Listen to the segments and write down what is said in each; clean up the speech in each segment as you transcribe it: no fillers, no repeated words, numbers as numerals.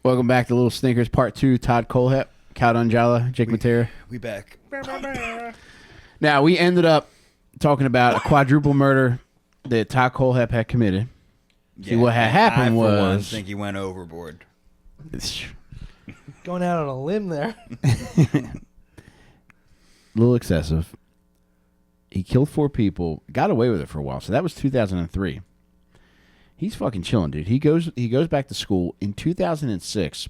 Welcome back to Little Stinkers Part 2. Todd Kohlhepp, Cal Donjala, Jake Matera. We back. Now, we ended up talking about a quadruple murder that Todd Kohlhepp had committed. See, what had happened was... I, for one, think he went overboard. Going out on a limb there. A little excessive. He killed 4 people, got away with it for a while. So that was 2003. He's fucking chilling, dude. He goes back to school. In 2006,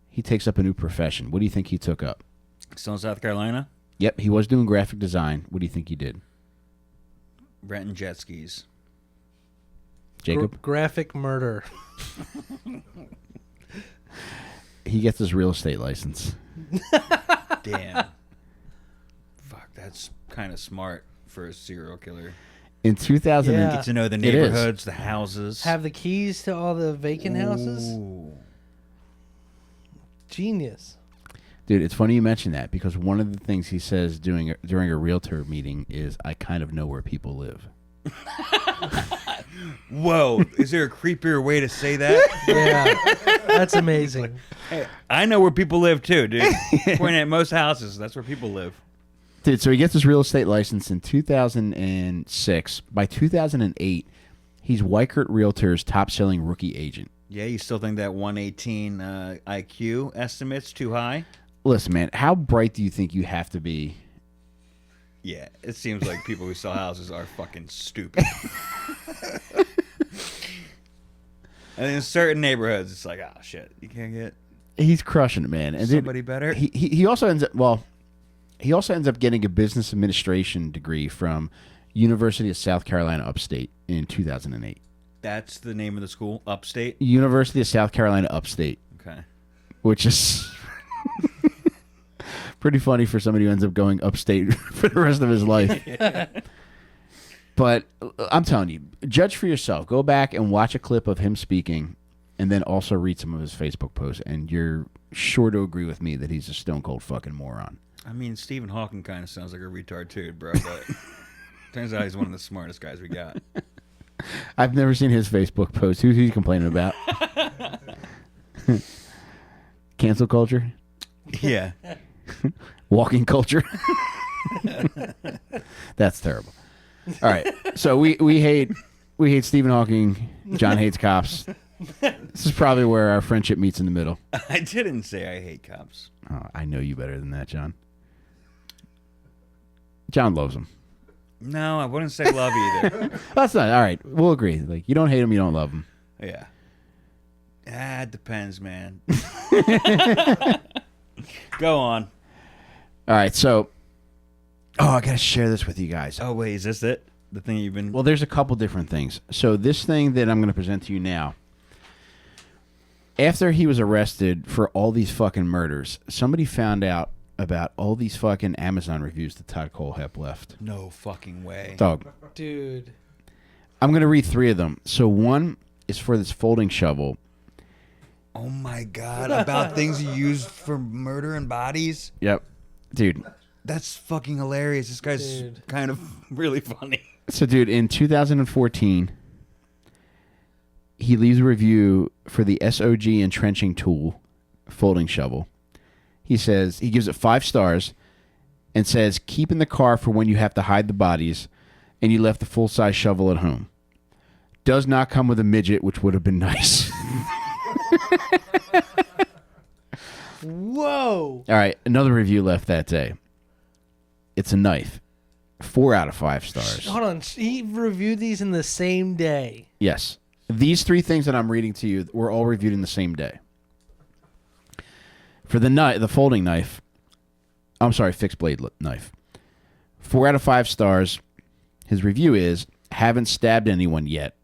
he takes up a new profession. What do you think he took up? Still in South Carolina? Yep, he was doing graphic design. What do you think he did? Renting jet skis. Jacob? Graphic murder. He gets his real estate license. Damn. Fuck, that's kind of smart for a serial killer. In 2000, Yeah. Get to know the neighborhoods, the houses. Have the keys to all the vacant houses. Ooh. Genius. dude, it's funny you mention that because one of the things he says during a realtor meeting is, "I kind of know where people live." Whoa, is there a creepier way to say that? Yeah, that's amazing. Hey, I know where people live too, dude. Point at most houses, that's where people live. Dude, so he gets his real estate license in 2006. By 2008, he's Weichert Realtor's top-selling rookie agent. Yeah, you still think that 118 IQ estimate's too high? Listen, man, how bright do you think you have to be? Yeah, it seems like people who sell houses are fucking stupid. And in certain neighborhoods, it's like, oh, shit, you can't get He's crushing it, man. And somebody better? He also ends up getting a business administration degree from University of South Carolina Upstate in 2008. That's the name of the school? Upstate? University of South Carolina Upstate. Okay. Which is pretty funny for somebody who ends up going upstate for the rest of his life. Yeah. But I'm telling you, judge for yourself. Go back and watch a clip of him speaking and then also read some of his Facebook posts, and you're sure to agree with me that he's a stone cold fucking moron. I mean, Stephen Hawking kind of sounds like a retard too, bro, but turns out he's one of the smartest guys we got. I've never seen his Facebook post. Who's he complaining about? Cancel culture? Yeah. Walking culture? That's terrible. All right. So we hate Stephen Hawking. John hates cops. This is probably where our friendship meets in the middle. I didn't say I hate cops. Oh, I know you better than that, John. John loves him. No, I wouldn't say love either. That's not all right. We'll agree. Like, you don't hate him, you don't love him. Yeah. Ah, it depends, man. Go on. All right. So, I gotta share this with you guys. Oh wait, is this it? The thing you've been? Well, there's a couple different things. So this thing that I'm going to present to you now, after he was arrested for all these fucking murders, somebody found out about all these fucking Amazon reviews that Todd Kohlhepp left. No fucking way. Dog. Dude. I'm going to read 3 of them. So one is for this folding shovel. Oh my god, about things you used for murdering bodies? Yep. Dude. That's fucking hilarious. This guy's kind of really funny. So, dude, in 2014, he leaves a review for the SOG entrenching tool, folding shovel. He says, he gives it 5 stars and says, keep in the car for when you have to hide the bodies and you left the full-size shovel at home. Does not come with a midget, which would have been nice. Whoa. All right, another review left that day. It's a knife. 4 out of 5 stars. Hold on. He reviewed these in the same day. Yes. These 3 things that I'm reading to you were all reviewed in the same day. For the folding knife, I'm sorry, fixed blade knife. 4 out of 5 stars. His review is, haven't stabbed anyone yet.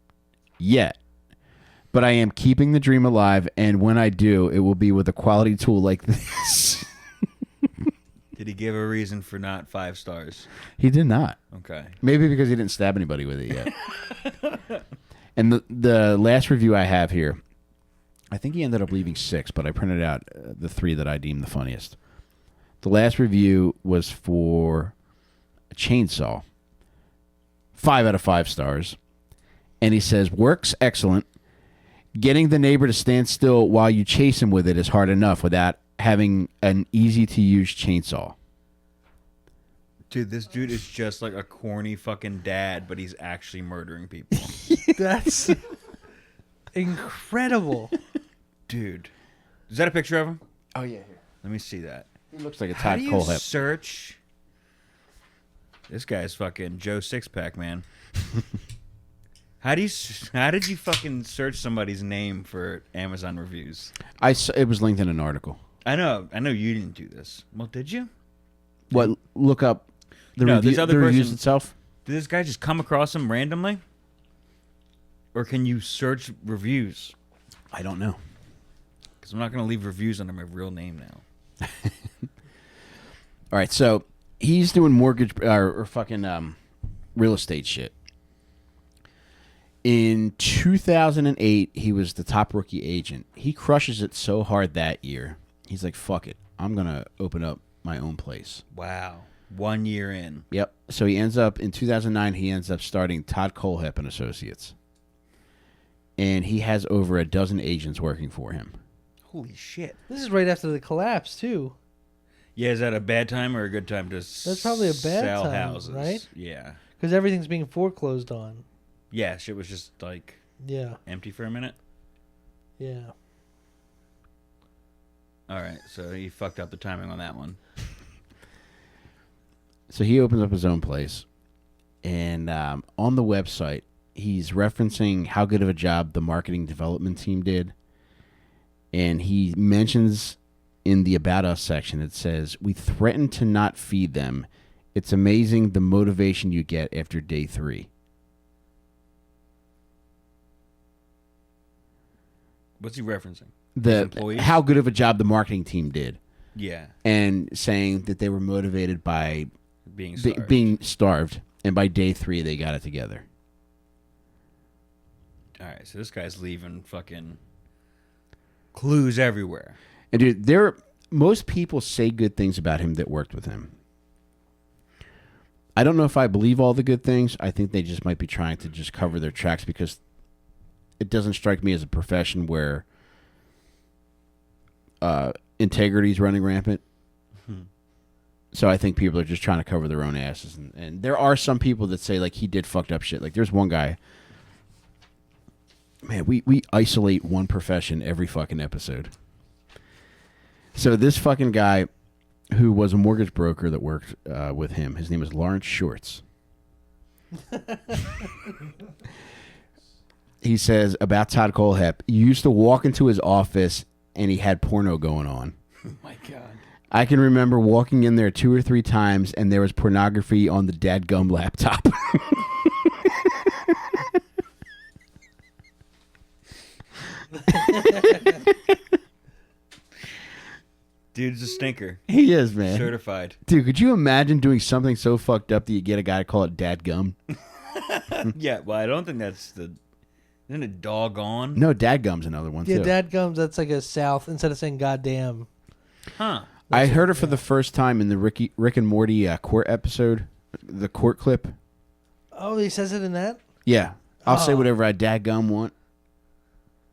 But I am keeping the dream alive, and when I do, it will be with a quality tool like this. Did he give a reason for not 5 stars? He did not. Okay. Maybe because he didn't stab anybody with it yet. And the last review I have here, I think he ended up leaving 6, but I printed out the 3 that I deemed the funniest. The last review was for a chainsaw. 5 out of 5 stars. And he says, works excellent. Getting the neighbor to stand still while you chase him with it is hard enough without having an easy-to-use chainsaw. Dude, this dude is just like a corny fucking dad, but he's actually murdering people. That's incredible. Dude. Is that a picture of him? Oh, yeah. Let me see that. He looks like a How Todd do you Kohlhepp. search? This guy's fucking Joe Sixpack, man. How did you fucking search somebody's name for Amazon reviews? It was linked in an article. I know you didn't do this. Well, did you? What? Look up the, No, this other reviews person- itself? Did this guy just come across them randomly? Or can you search reviews? I don't know. Because I'm not going to leave reviews under my real name now. All right, so he's doing mortgage or fucking real estate shit. In 2008, he was the top rookie agent. He crushes it so hard that year. He's like, fuck it. I'm going to open up my own place. Wow. 1 year in. Yep. So he ends up, in 2009, he ends up starting Todd Kohlhepp and Associates. And he has over a dozen agents working for him. Holy shit. This is right after the collapse, too. Yeah, is that a bad time or a good time to That's probably a bad sell time, houses? right? Yeah. Because everything's being foreclosed on. Yeah, shit was just like Yeah. empty for a minute. Yeah. All right, so he fucked up the timing on that one. So he opens up his own place. And on the website, he's referencing how good of a job the marketing development team did. And he mentions in the About Us section, it says, "We threatened to not feed them. It's amazing the motivation you get after day 3. What's he referencing? His employees? How good of a job the marketing team did. Yeah, And saying that they were motivated by being starved. being starved. And by day 3, they got it together. All right, so this guy's leaving fucking clues everywhere. And dude, most people say good things about him that worked with him. I don't know if I believe all the good things. I think they just might be trying to just cover their tracks because it doesn't strike me as a profession where integrity is running rampant. So I think people are just trying to cover their own asses. And there are some people that say, like, he did fucked up shit. Like, there's one guy. Man, we isolate one profession every fucking episode. So this fucking guy who was a mortgage broker that worked with him, his name is Lawrence Shorts. He says about Todd Kohlhepp, you used to walk into his office and he had porno going on. Oh my god. I can remember walking in there 2 or 3 times and there was pornography on the dadgum laptop. Dude's a stinker. He is, man. Certified. Dude, could you imagine doing something so fucked up that you get a guy to call it dadgum? Yeah, well, I don't think that's the... Isn't it doggone? No, dadgum's another one, Yeah, too. dadgums, that's like a South, instead of saying goddamn. Huh. I heard it for the first time in the Rick and Morty court episode, the court clip. Oh, he says it in that? Yeah. I'll say Oh. whatever I dadgum want.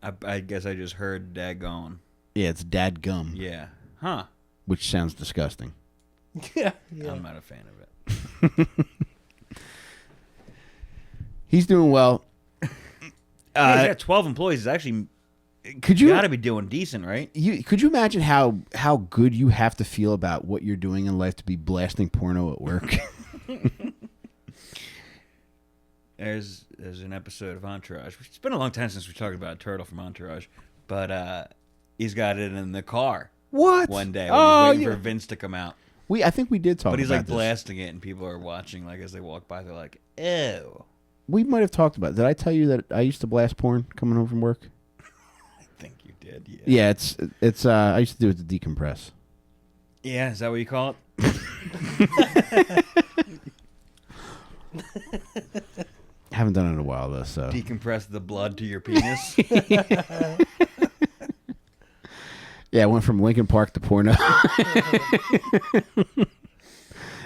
I guess I just heard daggone. Yeah, it's dadgum, Yeah. Huh. which sounds disgusting. Yeah. I'm not a fan of it. He's doing well. He's got 12 employees. He's actually Could you got to be doing decent, right? could you imagine how good you have to feel about what you're doing in life to be blasting porno at work? There's an episode of Entourage. It's been a long time since we talked about a turtle from Entourage, but he's got it in the car What? one day when Oh, he's waiting yeah. for Vince to come out. I think we did talk But he's about like this. blasting it, and people are watching. Like as they walk by, they're like, "Ew." We might have talked about it. Did I tell you that I used to blast porn coming home from work? I think you did. Yeah. Yeah, it's I used to do it to decompress. Yeah. Is that what you call it? Haven't done it in a while though, so Decompress the blood to your penis. yeah, I went from Lincoln Park to porno.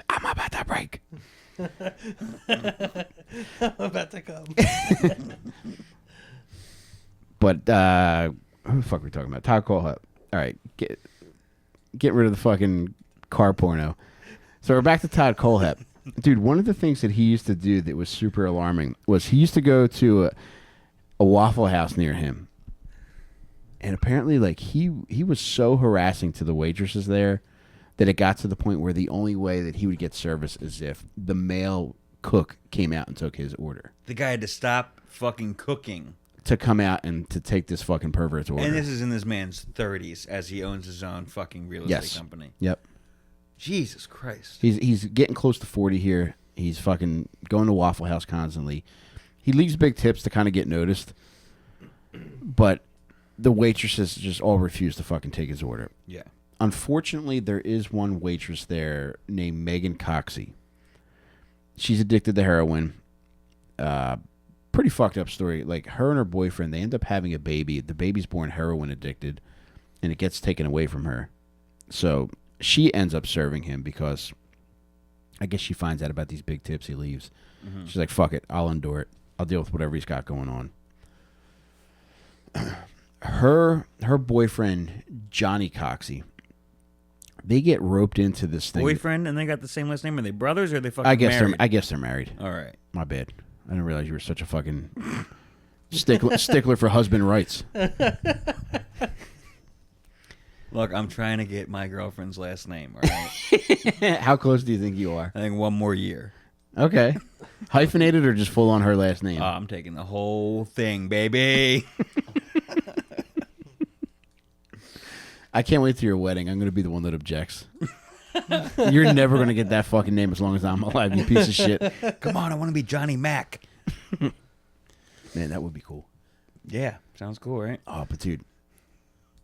I'm about to break. I'm about to come. But But who the fuck are we talking about? Todd Kohlhepp. All right, get rid of the fucking car porno. So we're back to Todd Kohlhepp. Dude, one of the things that he used to do that was super alarming was he used to go to a Waffle House near him. And apparently, like, he was so harassing to the waitresses there that it got to the point where the only way that he would get service is if the male cook came out and took his order. The guy had to stop fucking cooking. To come out and to take this fucking pervert's order. And this is in this man's 30s as he owns his own fucking real estate company. Yep. Jesus Christ. He's getting close to 40 here. He's fucking going to Waffle House constantly. He leaves big tips to kind of get noticed. But the waitresses just all refuse to fucking take his order. Yeah. Unfortunately, there is one waitress there named Megan Coxey. She's addicted to heroin. Pretty fucked up story. Like, her and her boyfriend, they end up having a baby. The baby's born heroin addicted, and it gets taken away from her. So she ends up serving him because I guess she finds out about these big tips he leaves. Mm-hmm. She's like, fuck it, I'll endure it. I'll deal with whatever he's got going on. Her boyfriend, Johnny Coxey, they get roped into this thing. Boyfriend, and they got the same last name? Are they brothers or are they fucking married? I guess they're married. All right. My bad. I didn't realize you were such a fucking stickler for husband rights. Look, I'm trying to get my girlfriend's last name, all right? How close do you think you are? I think one more year. Okay. Hyphenated or just full on her last name? I'm taking the whole thing, baby. I can't wait to your wedding. I'm going to be the one that objects. You're never going to get that fucking name as long as I'm alive, you piece of shit. Come on, I want to be Johnny Mac. Man, that would be cool. Yeah, sounds cool, right? Oh, but dude.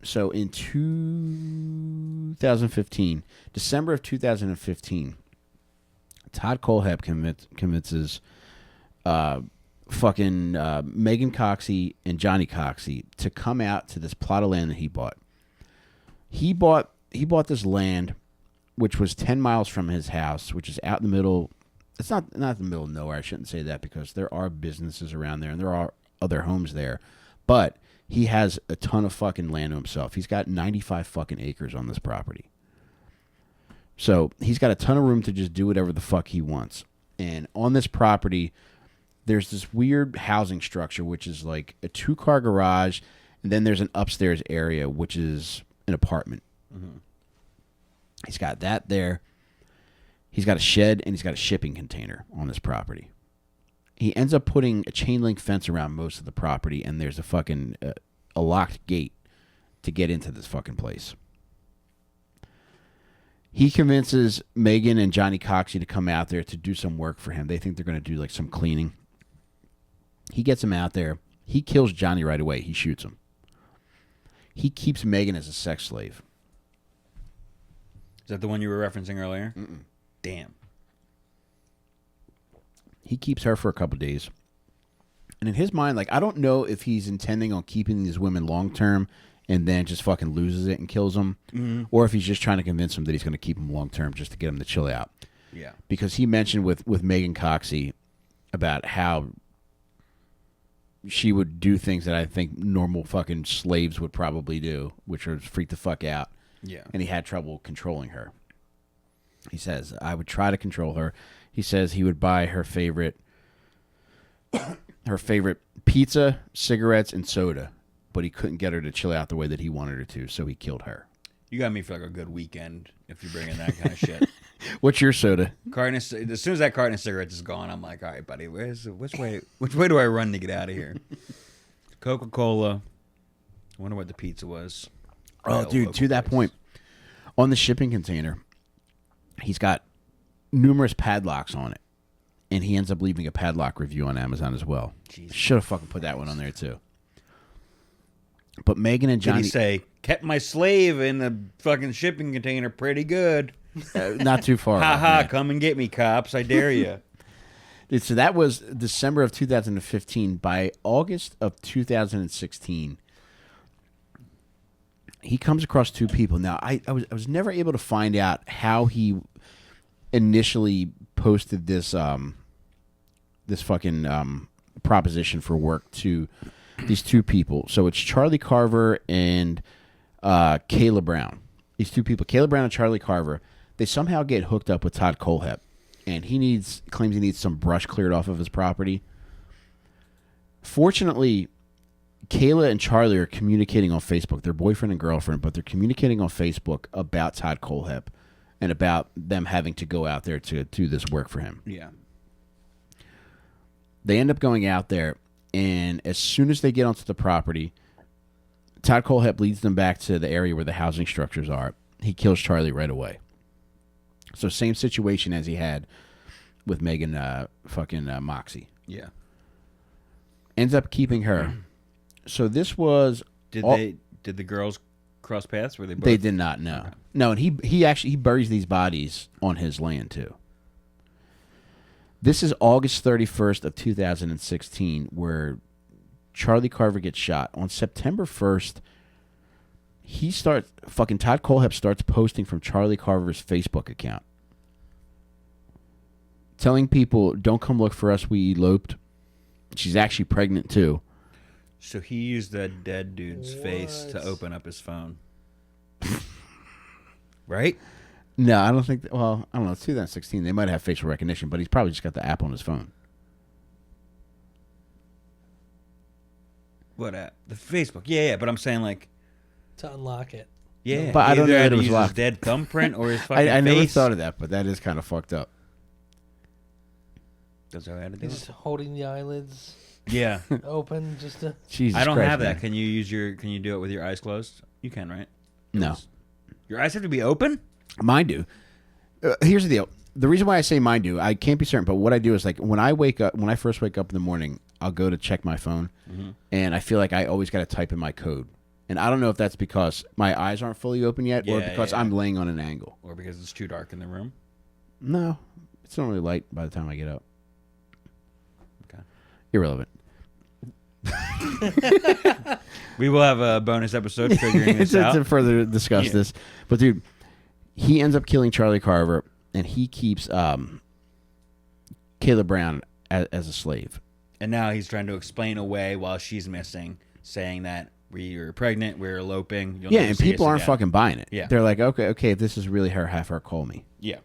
So in 2015, December of 2015, Todd Kohlhepp convinces Megan Coxey and Johnny Coxey to come out to this plot of land that he bought. He bought this land, which was 10 miles from his house, which is out in the middle. It's not the middle of nowhere. I shouldn't say that because there are businesses around there and there are other homes there. But he has a ton of fucking land to himself. He's got 95 fucking acres on this property. So he's got a ton of room to just do whatever the fuck he wants. And on this property, there's this weird housing structure, which is like a 2-car garage. And then there's an upstairs area, which is an apartment. Mm-hmm. He's got that there. He's got a shed and he's got a shipping container on this property. He ends up putting a chain link fence around most of the property, and there's a fucking a locked gate to get into this fucking place. He convinces Megan and Johnny Coxey to come out there to do some work for him. They think they're going to do like some cleaning. He gets him out there. He kills Johnny right away. He shoots him. He keeps Megan as a sex slave. Is that the one you were referencing earlier? Mm-mm. Damn. He keeps her for a couple days. And in his mind, like, I don't know if he's intending on keeping these women long term and then just fucking loses it and kills them, or if he's just trying to convince them that he's going to keep them long term just to get them to chill out. Yeah. Because he mentioned with Megan Coxey about how she would do things that I think normal fucking slaves would probably do, which was freak the fuck out. Yeah. And he had trouble controlling her. He says, I would try to control her. He says he would buy her favorite pizza, cigarettes, and soda, but he couldn't get her to chill out the way that he wanted her to, so he killed her. You got me for like a good weekend if you're bringing that kind of shit. What's your soda? As soon as that carton of cigarettes is gone, I'm like, all right, buddy, which way do I run to get out of here? Coca-Cola. I wonder what the pizza was. Oh, dude, to that point, on the shipping container, he's got numerous padlocks on it, and he ends up leaving a padlock review on Amazon as well. Should have fucking put that one on there too. But Megan and Johnny... Did he say, kept my slave in the fucking shipping container pretty good? Not too far. Ha ha, come and get me, cops. I dare you. Dude, so that was December of 2015. By August of 2016, he comes across two people. Now, I was never able to find out how he initially posted this this fucking proposition for work to these two people. So it's Charlie Carver and Kayla Brown. These two people, Kayla Brown and Charlie Carver, they somehow get hooked up with Todd Kohlhepp, and claims he needs some brush cleared off of his property. Fortunately, Kayla and Charlie are communicating on Facebook. They're boyfriend and girlfriend, but they're communicating on Facebook about Todd Kohlhepp and about them having to go out there to do this work for him. Yeah. They end up going out there, and as soon as they get onto the property, Todd Kohlhepp leads them back to the area where the housing structures are. He kills Charlie right away. So same situation as he had with Megan Moxie. Yeah. Ends up keeping her. So this was... Did the girls cross paths? Were they both? They did not, no. Okay. No, and he buries these bodies on his land, too. This is August 31st of 2016, where Charlie Carver gets shot. On September 1st, Todd Kohlhepp starts posting from Charlie Carver's Facebook account, telling people, don't come look for us, we eloped. She's actually pregnant, too. So he used that dead dude's face to open up his phone. Right? No, I don't think... Well, I don't know. It's 2016. They might have facial recognition, but he's probably just got the app on his phone. What app? The Facebook. Yeah, but I'm saying like... To unlock it. Yeah. But I don't either know had that it to was use locked. his dead thumbprint or his fucking I never face. thought of that, but that is kind of fucked up. That's how I had to do He's it. just holding the eyelids Yeah. open just to... Jesus I don't Christ, have that. man. Can you do it with your eyes closed? You can, right? No. Your eyes have to be open? Mine do. Here's the deal. The reason why I say mine do, I can't be certain, but what I do is like when I first wake up in the morning, I'll go to check my phone, and I feel like I always got to type in my code. And I don't know if that's because my eyes aren't fully open yet or because I'm laying on an angle. Or because it's too dark in the room? No, it's normally light by the time I get up. Okay. Irrelevant. We will have a bonus episode figuring this out. to further discuss this. But dude, he ends up killing Charlie Carver, and he keeps Kayla Brown as a slave. And now he's trying to explain away while she's missing, saying that we're pregnant, we're eloping. You'll Yeah, never and see people us aren't again. fucking buying it. Yeah. They're like, okay, if this is really her, have her call me. Yeah.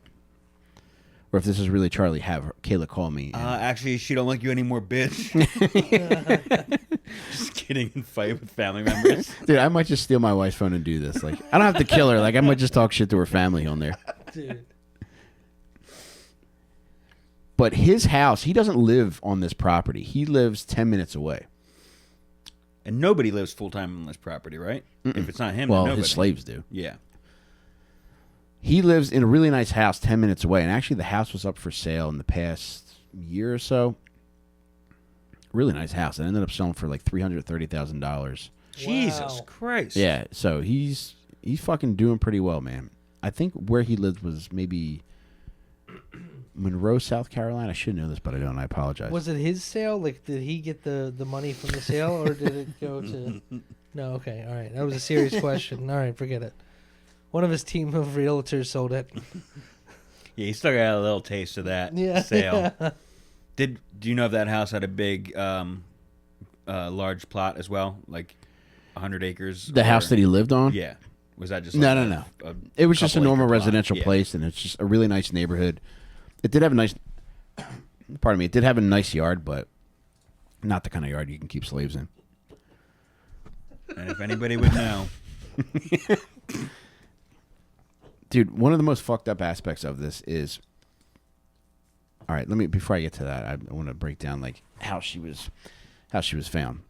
Or if this is really Charlie, have Kayla call me. And Actually, she don't like you anymore, bitch. Just kidding and fight with family members. dude, I might just steal my wife's phone and do this. Like, I don't have to kill her. Like, I might just talk shit to her family on there. Dude. But his house, he doesn't live on this property. He lives 10 minutes away. And nobody lives full-time on this property, right? If it's not him, Well, then nobody. his slaves do. Yeah. He lives in a really nice house 10 minutes away. And actually, the house was up for sale in the past year or so. Really nice house. It ended up selling for like $330,000. Jesus Wow. Christ. Yeah, so he's fucking doing pretty well, man. I think where he lived was maybe Monroe, South Carolina. I should know this, but I don't. I apologize. Was it his sale? Like, did he get the money from the sale, or did it go to... No, okay, all right. That was a serious question. All right, forget it. One of his team of realtors sold it. Yeah, he still got a little taste of that Yeah. sale. Do you know if that house had a big, large plot as well? Like 100 acres? The house that he lived on? Yeah. Was that just No, like no. a It was just a couple normal acre plot? residential Yeah. place, and it's just a really nice neighborhood. It did have a nice... Pardon me. It did have a nice yard, but not the kind of yard you can keep slaves in. And if anybody would know... Dude, one of the most fucked up aspects of this is... All right, before I get to that, I want to break down like how she was found.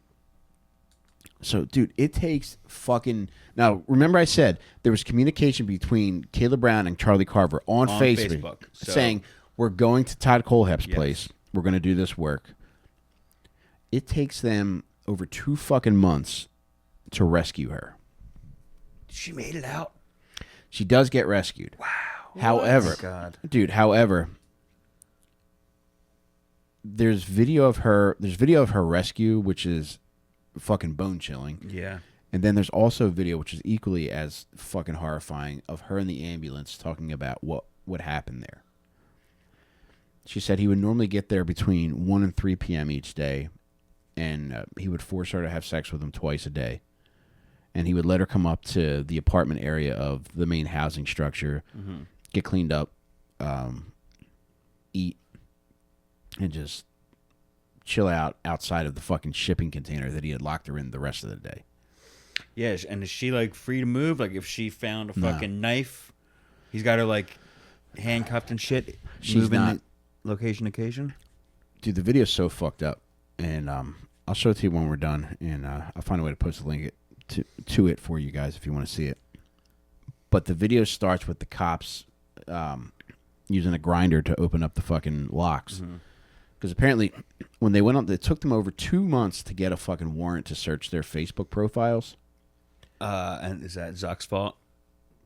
So, dude, it takes fucking... Now, remember I said there was communication between Kayla Brown and Charlie Carver on Facebook. So- Saying, we're going to Todd Kohlhepp's Yes. place. We're going to do this work. It takes them over 2 fucking months to rescue her. She made it out. She does get rescued. Wow. However, Oh, God. dude, there's video of her rescue, which is fucking bone chilling. Yeah. And then there's also video, which is equally as fucking horrifying, of her in the ambulance talking about what happened there. She said he would normally get there between 1 and 3 p.m. each day, and he would force her to have sex with him twice a day. And he would let her come up to the apartment area of the main housing structure, get cleaned up, eat, and just chill out outside of the fucking shipping container that he had locked her in the rest of the day. Yeah, and is she like free to move? Like if she found a fucking knife, he's got her like handcuffed and shit. She's moving not. Location to occasion. Dude, the video's so fucked up, and I'll show it to you when we're done, and I'll find a way to post a link to it for you guys if you want to see it. But the video starts with the cops using a grinder to open up the fucking locks. Because apparently, when they went on, it took them over 2 months to get a fucking warrant to search their Facebook profiles. And is that Zuck's fault?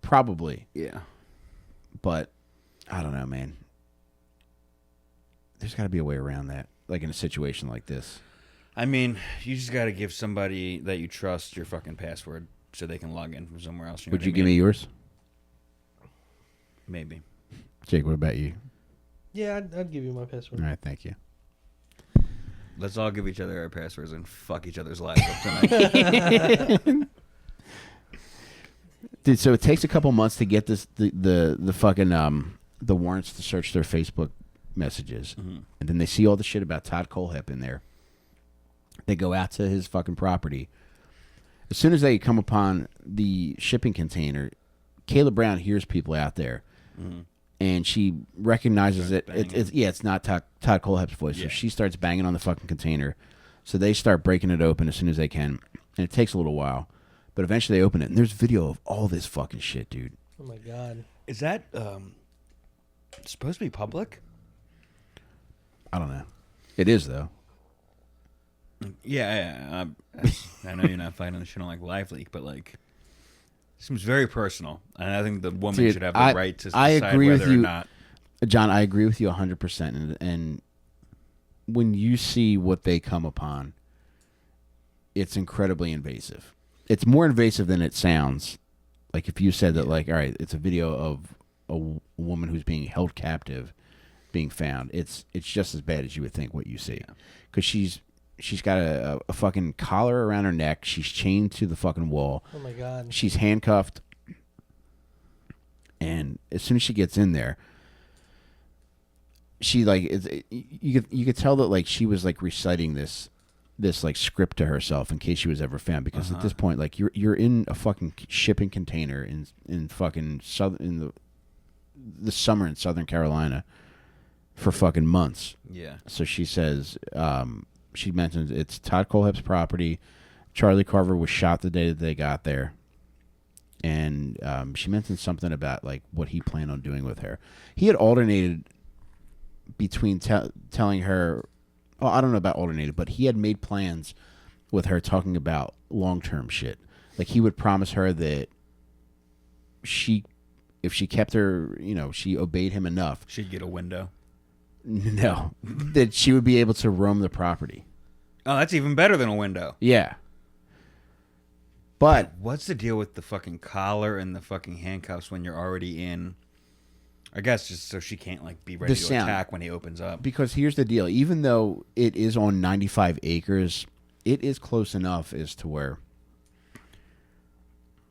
Probably. Yeah. But I don't know, man. There's got to be a way around that, like in a situation like this. I mean, you just got to give somebody that you trust your fucking password so they can log in from somewhere else. Would you give me yours? Maybe. Jake, what about you? Yeah, I'd give you my password. All right, thank you. Let's all give each other our passwords and fuck each other's lives up tonight. Dude, so it takes a couple months to get the fucking the warrants to search their Facebook messages, and then they see all the shit about Todd Kohlhepp in there. They go out to his fucking property. As soon as they come upon the shipping container, Kayla Brown hears people out there, and she recognizes it. It's not Todd Kohlhepp's voice. So she starts banging on the fucking container. So they start breaking it open as soon as they can, and it takes a little while, but eventually they open it, and there's video of all this fucking shit, dude. Oh my god. Is that supposed to be public? I don't know. It is though. Yeah. I know you're not finding the shit on like Live Leak, but like, it seems very personal, and I think the woman Dude, should have the right to I decide agree with whether you, or not. John. I agree with you 100%. And when you see what they come upon, it's incredibly invasive. It's more invasive than it sounds. Like if you said that, like, all right, it's a video of a woman who's being held captive, being found. It's just as bad as you would think what you see, because she's got a fucking collar around her neck. She's chained to the fucking wall. Oh my god. She's handcuffed, and as soon as she gets in there, she like you could tell that like she was like reciting this like script to herself in case she was ever found, because at this point, like, you're in a fucking shipping container in fucking the summer in Southern Carolina for fucking months. Yeah. So she says, she mentions it's Todd Kohlhepp's property. Charlie Carver was shot the day that they got there. And she mentioned something about like what he planned on doing with her. He had alternated between telling her, oh, I don't know about alternated, but he had made plans with her talking about long-term shit. Like he would promise her that if she kept her, she obeyed him enough. She'd get a window. No, that she would be able to roam the property. Oh, that's even better than a window. Yeah. But What's the deal with the fucking collar and the fucking handcuffs when you're already in? I guess just so she can't like be ready to attack when he opens up. Because here's the deal. Even though it is on 95 acres, it is close enough as to where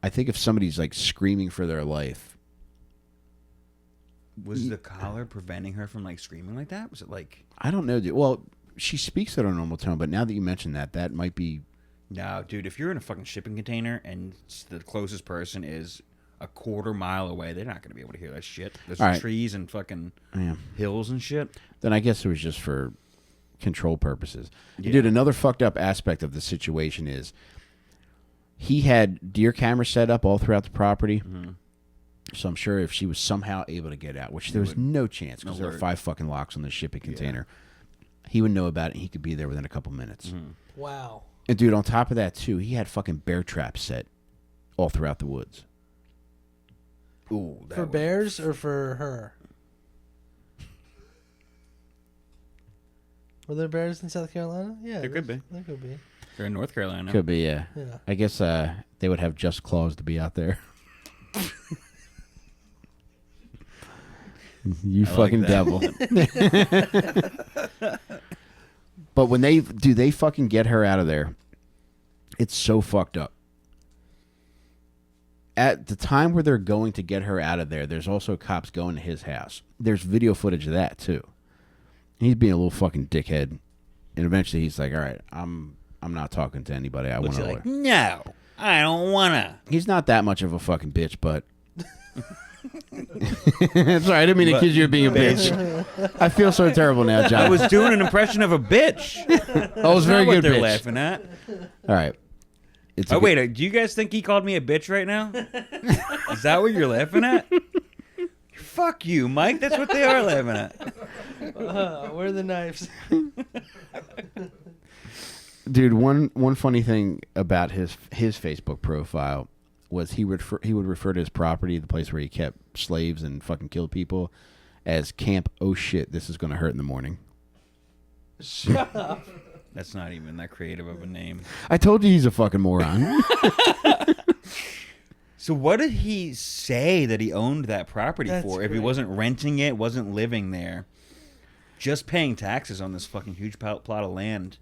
I think if somebody's like screaming for their life. Was the collar preventing her from like screaming like that? Was it like... I don't know, dude. Well, she speaks at a normal tone, but now that you mention that, that might be... No, dude, if you're in a fucking shipping container and the closest person is a quarter mile away, they're not going to be able to hear that shit. There's trees and fucking hills and shit. Then I guess it was just for control purposes. Yeah. Dude, another fucked up aspect of the situation is he had deer cameras set up all throughout the property. Mm-hmm. So I'm sure if she was somehow able to get out, which there was no chance because there are 5 fucking locks on the shipping container, he would know about it and he could be there within a couple minutes. Mm-hmm. Wow. And dude, on top of that too, he had fucking bear traps set all throughout the woods. Ooh, for bears or for her? Were there bears in South Carolina? Yeah, there could be. There could be. They're in North Carolina. Could be, yeah. Yeah. I guess they would have just claws to be out there. You fucking devil. But when they fucking get her out of there, it's so fucked up. At the time where they're going to get her out of there, there's also cops going to his house. There's video footage of that too. He's being a little fucking dickhead, and eventually he's like, "All right, I'm not talking to anybody. I want to." Like, no, I don't wanna. He's not that much of a fucking bitch, but. Sorry, I didn't mean to accuse you of being a bitch. I feel so terrible now, John. I was doing an impression of a bitch. Oh, it was very Not what good. they're Bitch. laughing at. All right. It's Oh wait, do you guys think he called me a bitch right now? Is that what you're laughing at? Fuck you, Mike. That's what they are laughing at. Where are the knives? Dude, one funny thing about his Facebook profile was he would refer to his property, the place where he kept slaves and fucking killed people, as Camp Oh Shit, This Is Gonna Hurt in the Morning. Shut up. That's not even that creative of a name. I told you he's a fucking moron. So what did he say that he owned that property That's for if he great. wasn't renting it, wasn't living there, just paying taxes on this fucking huge plot of land?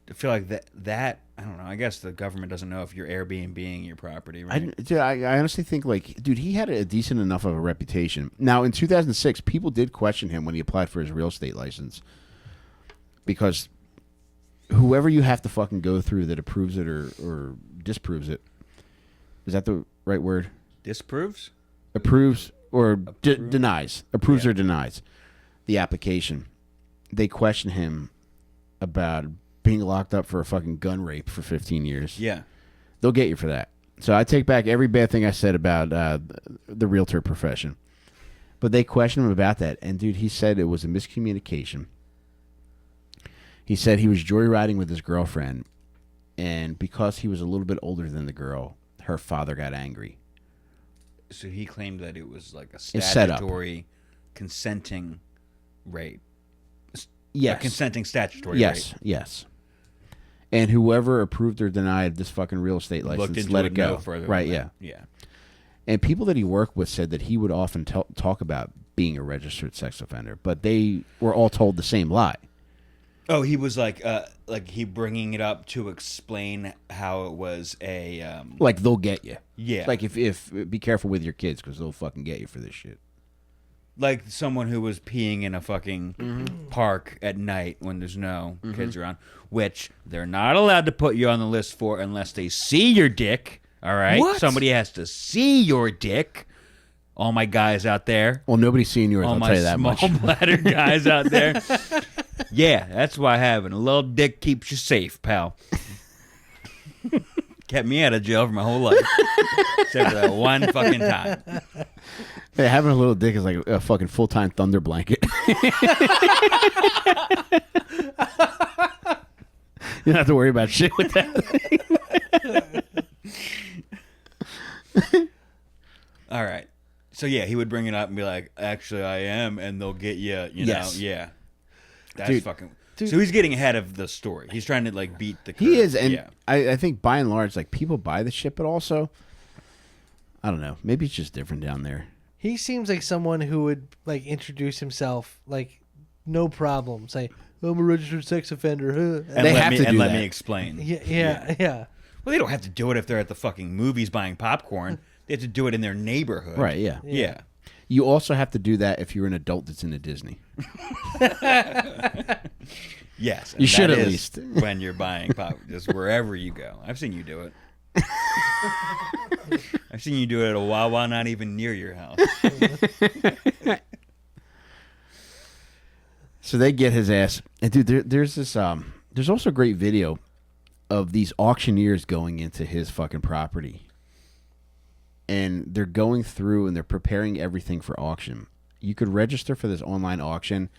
I feel like that I don't know. I guess the government doesn't know if you're Airbnb-ing your property, right? I honestly think, like, dude, he had a decent enough of a reputation. Now, in 2006, people did question him when he applied for his real estate license because whoever you have to fucking go through that approves it or disproves it, is that the right word? Disproves? Approves or Approve? denies. Approves Yeah. or denies the application. They question him about being locked up for a fucking gun rape for 15 years. Yeah. They'll get you for that. So I take back every bad thing I said about the realtor profession. But they questioned him about that. And, dude, he said it was a miscommunication. He said he was joyriding with his girlfriend. And because he was a little bit older than the girl, her father got angry. So he claimed that it was like a It's set up. statutory consenting rape. Yes. A consenting statutory Yes. rape. Yes. And whoever approved or denied this fucking real estate license, Looked into let it it go. no further. Right, than yeah. that. Yeah. And people that he worked with said that he would often talk about being a registered sex offender, but they were all told the same lie. Oh, he was like he bringing it up to explain how it was a Like, they'll get you. yeah, Like, if be careful with your kids because they'll fucking get you for this shit. like someone who was peeing in a fucking park at night when there's no kids around, which they're not allowed to put you on the list for unless they see your dick. All right, What? somebody has to see your dick. All my guys out there, Well, nobody's seeing yours, all I'll my tell you that small much. bladder guys out there. Yeah, that's why having a little dick keeps you safe, pal. Kept me out of jail for my whole life, except for that one fucking time. Hey, having a little dick is like a fucking full-time thunder blanket. You don't have to worry about shit with that. All right. So, yeah, he would bring it up and be like, actually, I am, and they'll get you, you Yes. know? Yeah. That's Dude. fucking... Dude. So he's getting ahead of the story. He's trying to, like, beat the curve. He is, and yeah. I think by and large, like, people buy the shit, but also, I don't know, maybe it's just different down there. He seems like someone who would like introduce himself like no problem. Say, I'm a registered sex offender. Huh? And They let have me, to and do let that. me explain. Yeah. Well, they don't have to do it if they're at the fucking movies buying popcorn. They have to do it in their neighborhood. Right, yeah. Yeah. You also have to do that if you're an adult that's into Disney. Yes. You should that at is least. when you're buying pop, just wherever you go. I've seen you do it. I've seen you do it at a Wawa not even near your house. So they get his ass. And dude, there's this there's also a great video of these auctioneers going into his fucking property. And they're going through and they're preparing everything for auction. You could register for this online auction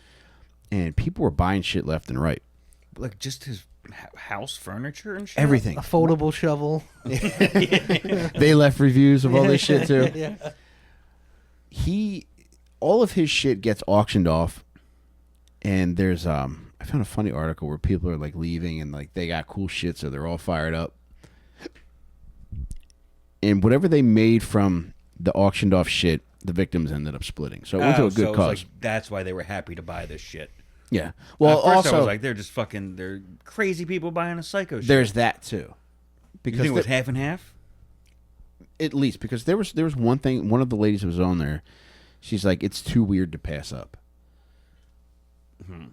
and people were buying shit left and right. Like just his house furniture and shit? Everything. A foldable shovel. They left reviews of all this shit too. Yeah. All of his shit gets auctioned off, and there's I found a funny article where people are like leaving and like they got cool shit, so they're all fired up. And whatever they made from the auctioned off shit, the victims ended up splitting. So it went to a good so cause. Like, that's why they were happy to buy this shit. Yeah. Well, At first also I was like, they're crazy people buying a psycho shit. there's that too. You think it was half and half? At least because there was one thing. One of the ladies who was on there, she's like, it's too weird to pass up.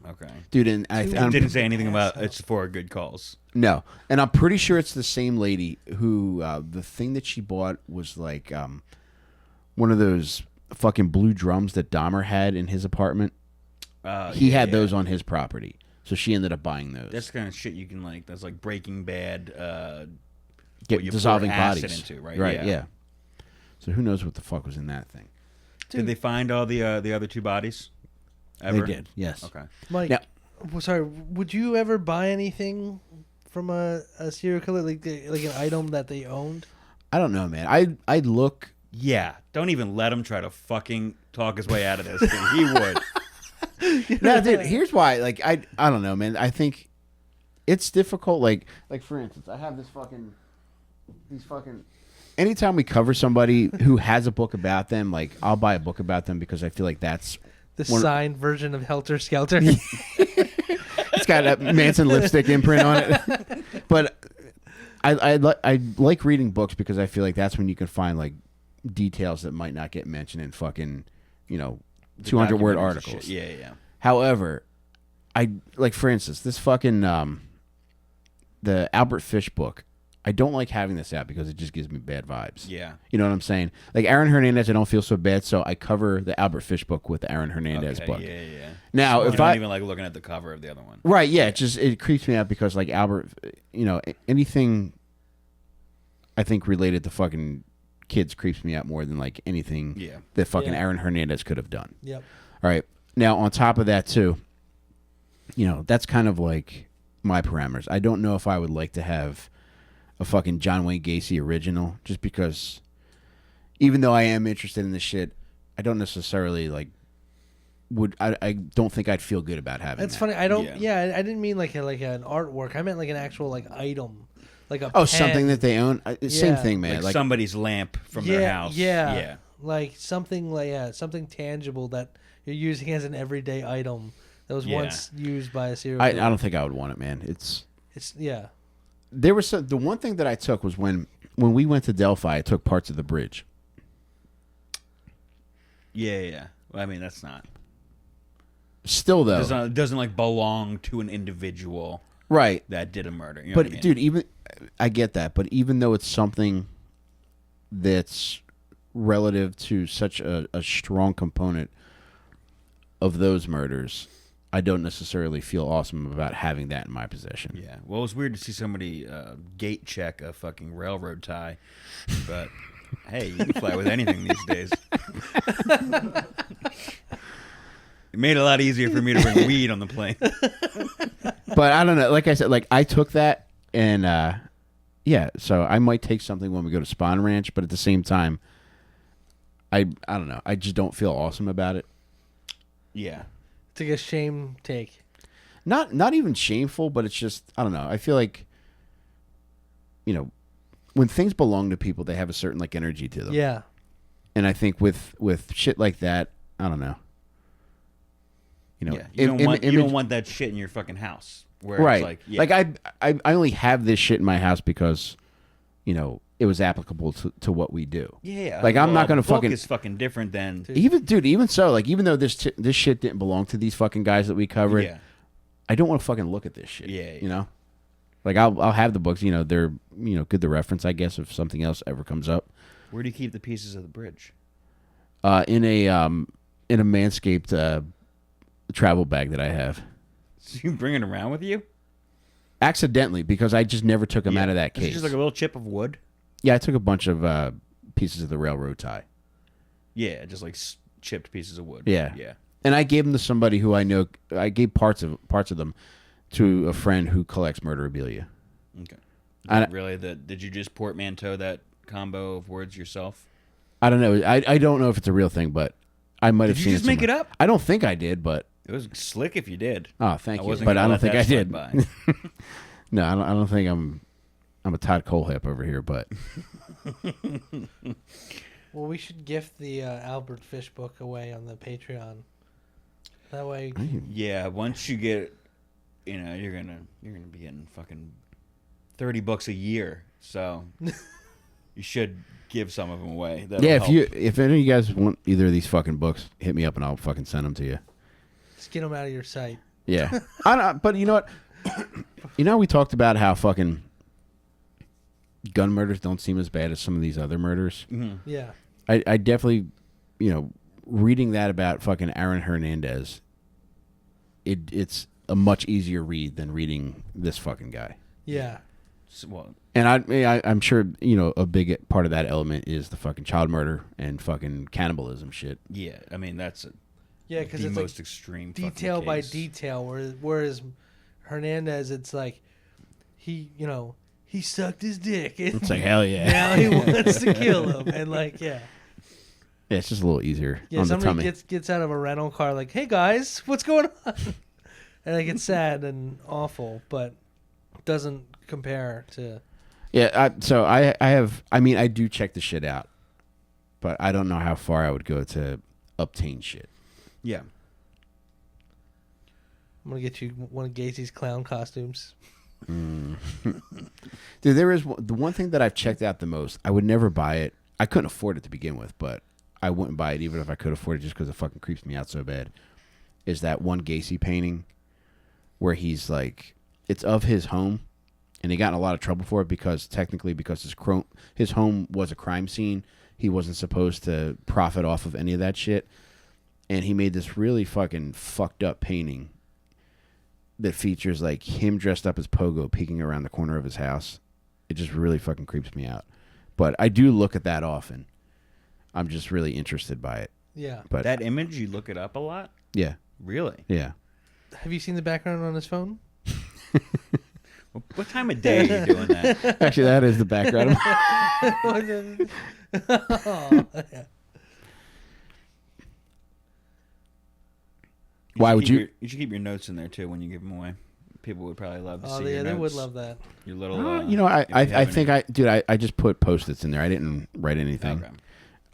Okay. Dude, and I didn't say anything about it's for good cause. No, and I'm pretty sure it's the same lady who the thing that she bought was like one of those fucking blue drums that Dahmer had in his apartment. He had those on his property, so she ended up buying those. That's the kind of shit you can like. That's like Breaking Bad. Get dissolving bodies into, right? Right. Yeah. So who knows what the fuck was in that thing? Did they find all the other two bodies? Ever? They did. Yes. Okay. Mike, Now, sorry, would you ever buy anything from a serial killer, like an item that they owned? I don't know, man. I'd look. Yeah. Don't even let him try to fucking talk his way out of this. Dude. He would. No, dude. Here's why. Like, I don't know, man. I think it's difficult. Like for instance, I have these fucking. Anytime we cover somebody who has a book about them, like I'll buy a book about them because I feel like that's the signed version of Helter Skelter. It's got a Manson lipstick imprint on it. But I like reading books because I feel like that's when you can find like details that might not get mentioned in fucking 200-word articles. Yeah. However, I like, for instance, this fucking the Albert Fish book. I don't like having this out because it just gives me bad vibes. Yeah. You know what I'm saying? Like Aaron Hernandez, I don't feel so bad, so I cover the Albert Fish book with the Aaron Hernandez book. Yeah. Now, You if don't even like looking at the cover of the other one. Right, yeah, it creeps me out because like Albert, anything I think related to fucking kids creeps me out more than like anything that fucking Aaron Hernandez could have done. Yep. All right. Now, on top of that too, that's kind of like my parameters. I don't know if I would like to have a fucking John Wayne Gacy original, just because even though I am interested in this shit, I don't necessarily like I don't think I'd feel good about having That's that. funny. I don't. Yeah, I didn't mean like an artwork. I meant like an actual like item, like a pen. something that they own. Same thing, man. Like somebody's lamp from their house. Yeah. Like something something tangible that you're using as an everyday item that was once used by a serial killer. I don't think I would want it, man. It's There was the one thing that I took was when we went to Delphi, I took parts of the bridge. Yeah. Well, I mean, that's not. Still though, it doesn't like belong to an individual, right? That did a murder. You know but what I mean? dude, even I get that, but even though it's something that's relative to such a strong component of those murders, I don't necessarily feel awesome about having that in my possession. Yeah. Well, it was weird to see somebody gate check a fucking railroad tie, but hey, you can fly with anything these days. It made it a lot easier for me to bring weed on the plane. But I don't know. Like I said, like I took that and so I might take something when we go to Spawn Ranch, but at the same time, I don't know. I just don't feel awesome about it. Yeah. It's like a shame take. Not even shameful, but it's just, I don't know. I feel like, when things belong to people, they have a certain like energy to them. Yeah. And I think with shit like that, I don't know. You don't want that shit in your fucking house. Where right. It's like, I only have this shit in my house because, it was applicable to what we do. Yeah. Like I'm not gonna fucking. Is fucking different than even so, like even though this shit didn't belong to these fucking guys that we covered, I don't want to fucking look at this shit. Yeah. Like I'll have the books. They're good to reference, I guess, if something else ever comes up. Where do you keep the pieces of the bridge? In a Manscaped travel bag that I have. So you bring it around with you? Accidentally, because I just never took them out of that case. Is it just like a little chip of wood? Yeah, I took a bunch of pieces of the railroad tie. Yeah, just like chipped pieces of wood. Yeah. Yeah. And I gave them to somebody who I know. I gave parts of them to a friend who collects murderabilia. Okay. Really? Did you just portmanteau that combo of words yourself? I don't know. I don't know if it's a real thing, but I might have seen it. Did you just make it up? I don't think I did, but it was slick if you did. Oh, thank you. But I don't think I did. No, I don't think I'm a Todd Kohlhepp over here, but. Well, we should gift the Albert Fish book away on the Patreon. That way, Yeah, once you get, you're gonna be getting fucking $30 a year. So you should give some of them away. That'll Yeah, help. if any of you guys want either of these fucking books, hit me up and I'll fucking send them to you. just get them out of your sight. Yeah. But you know what? We talked about how fucking gun murders don't seem as bad as some of these other murders. Mm-hmm. Yeah. I definitely, reading that about fucking Aaron Hernandez, it's a much easier read than reading this fucking guy. Yeah. Well, And I'm sure, a big part of that element is the fucking child murder and fucking cannibalism shit. yeah, I mean, that's Yeah, because the it's most like extreme detail fucking by case. detail. Whereas Hernandez, it's like he sucked his dick. And It's like, hell yeah. now he wants to kill him, and Yeah, it's just a little easier yeah, on the somebody tummy. gets out of a rental car like, "Hey guys, what's going on?" And it gets sad and awful, but doesn't compare to. Yeah, so I do check the shit out, but I don't know how far I would go to obtain shit. Yeah. I'm gonna get you one of Gacy's clown costumes. Dude, there is the one thing that I've checked out the most. I would never buy it. I couldn't afford it to begin with, but I wouldn't buy it even if I could afford it, just because it fucking creeps me out so bad. Is that one Gacy painting where he's like, it's of his home, and he got in a lot of trouble for it because his home was a crime scene. He wasn't supposed to profit off of any of that shit, and he made this really fucking fucked up painting that features like him dressed up as Pogo peeking around the corner of his house. It just really fucking creeps me out. But I do look at that often. I'm just really interested by it. Yeah. But That image, you look it up a lot? yeah, Really? yeah. Have you seen the background on his phone? What time of day are you doing that? Actually, that is the background. Oh, yeah. Why would you? You should keep your notes in there too when you give them away. People would probably love to see your Yeah, they notes. would love that. Your little. I think I just put Post-its in there. I didn't write anything. Okay.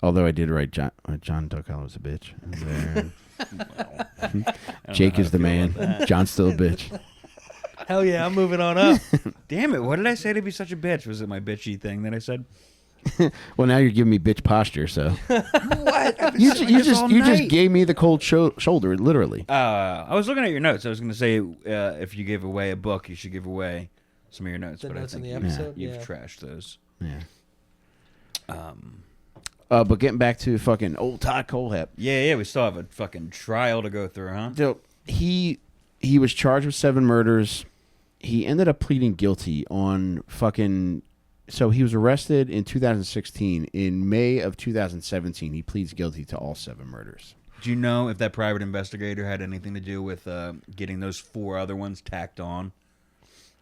Although I did write John Duckhall was a bitch. There. I don't know Jake how is to the feel about man. that. John's still a bitch. Hell yeah, I'm moving on up. Damn it! What did I say to be such a bitch? Was it my bitchy thing that I said? Well, now you're giving me bitch posture. So What? you just gave me the cold shoulder, literally. I was looking at your notes. I was going to say if you give away a book, you should give away some of your notes. The but notes I in think the episode, you've yeah. trashed those. Yeah. Um, But getting back to fucking old Todd Kohlhepp. yeah, we still have a fucking trial to go through, huh? So he was charged with 7 murders. He ended up pleading guilty on fucking. So he was arrested in 2016. In May of 2017, he pleads guilty to all 7 murders. Do you know if that private investigator had anything to do with getting those 4 other ones tacked on?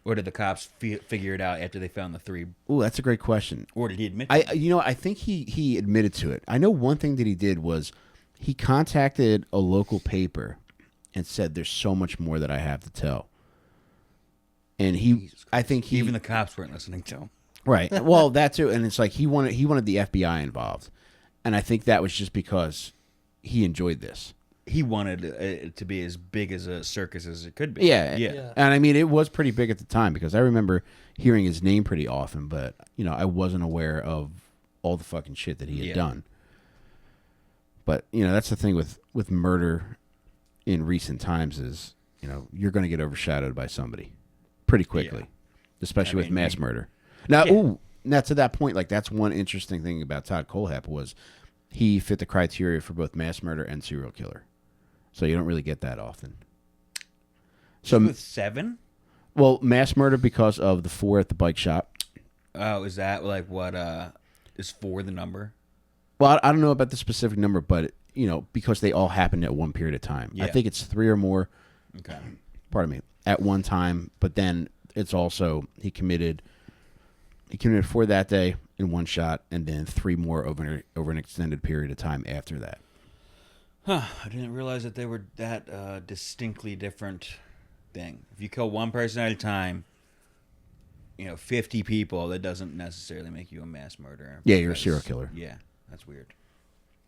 Or did the cops figure it out after they found the 3? Ooh, that's a great question. Or did he admit to it? I think he admitted to it. I know one thing that he did was he contacted a local paper and said, "There's so much more that I have to tell." And I think he Even the cops weren't listening to him. right. Well, that too, and it's like he wanted the FBI involved, and I think that was just because he enjoyed this. He wanted it to be as big as a circus as it could be. Yeah, Yeah. And I mean, it was pretty big at the time because I remember hearing his name pretty often, but I wasn't aware of all the fucking shit that he had done. But that's the thing with murder in recent times is you're going to get overshadowed by somebody pretty quickly, especially with mass murder. Now, now to that point, like that's one interesting thing about Todd Kohlhepp was he fit the criteria for both mass murder and serial killer. So you don't really get that often. So with 7? well, mass murder because of the 4 at the bike shop. Oh, is that like what is 4 the number? Well, I don't know about the specific number, but because they all happened at one period of time. I Yeah. think it's 3 or more. Okay. Pardon me, at one time. But then it's also he committed 4 that day in one shot, and then 3 more over an extended period of time after that. Huh. I didn't realize that they were that distinctly different thing. If you kill one person at a time, 50 people, that doesn't necessarily make you a mass murderer. Yeah, you're a serial killer. Yeah, that's weird.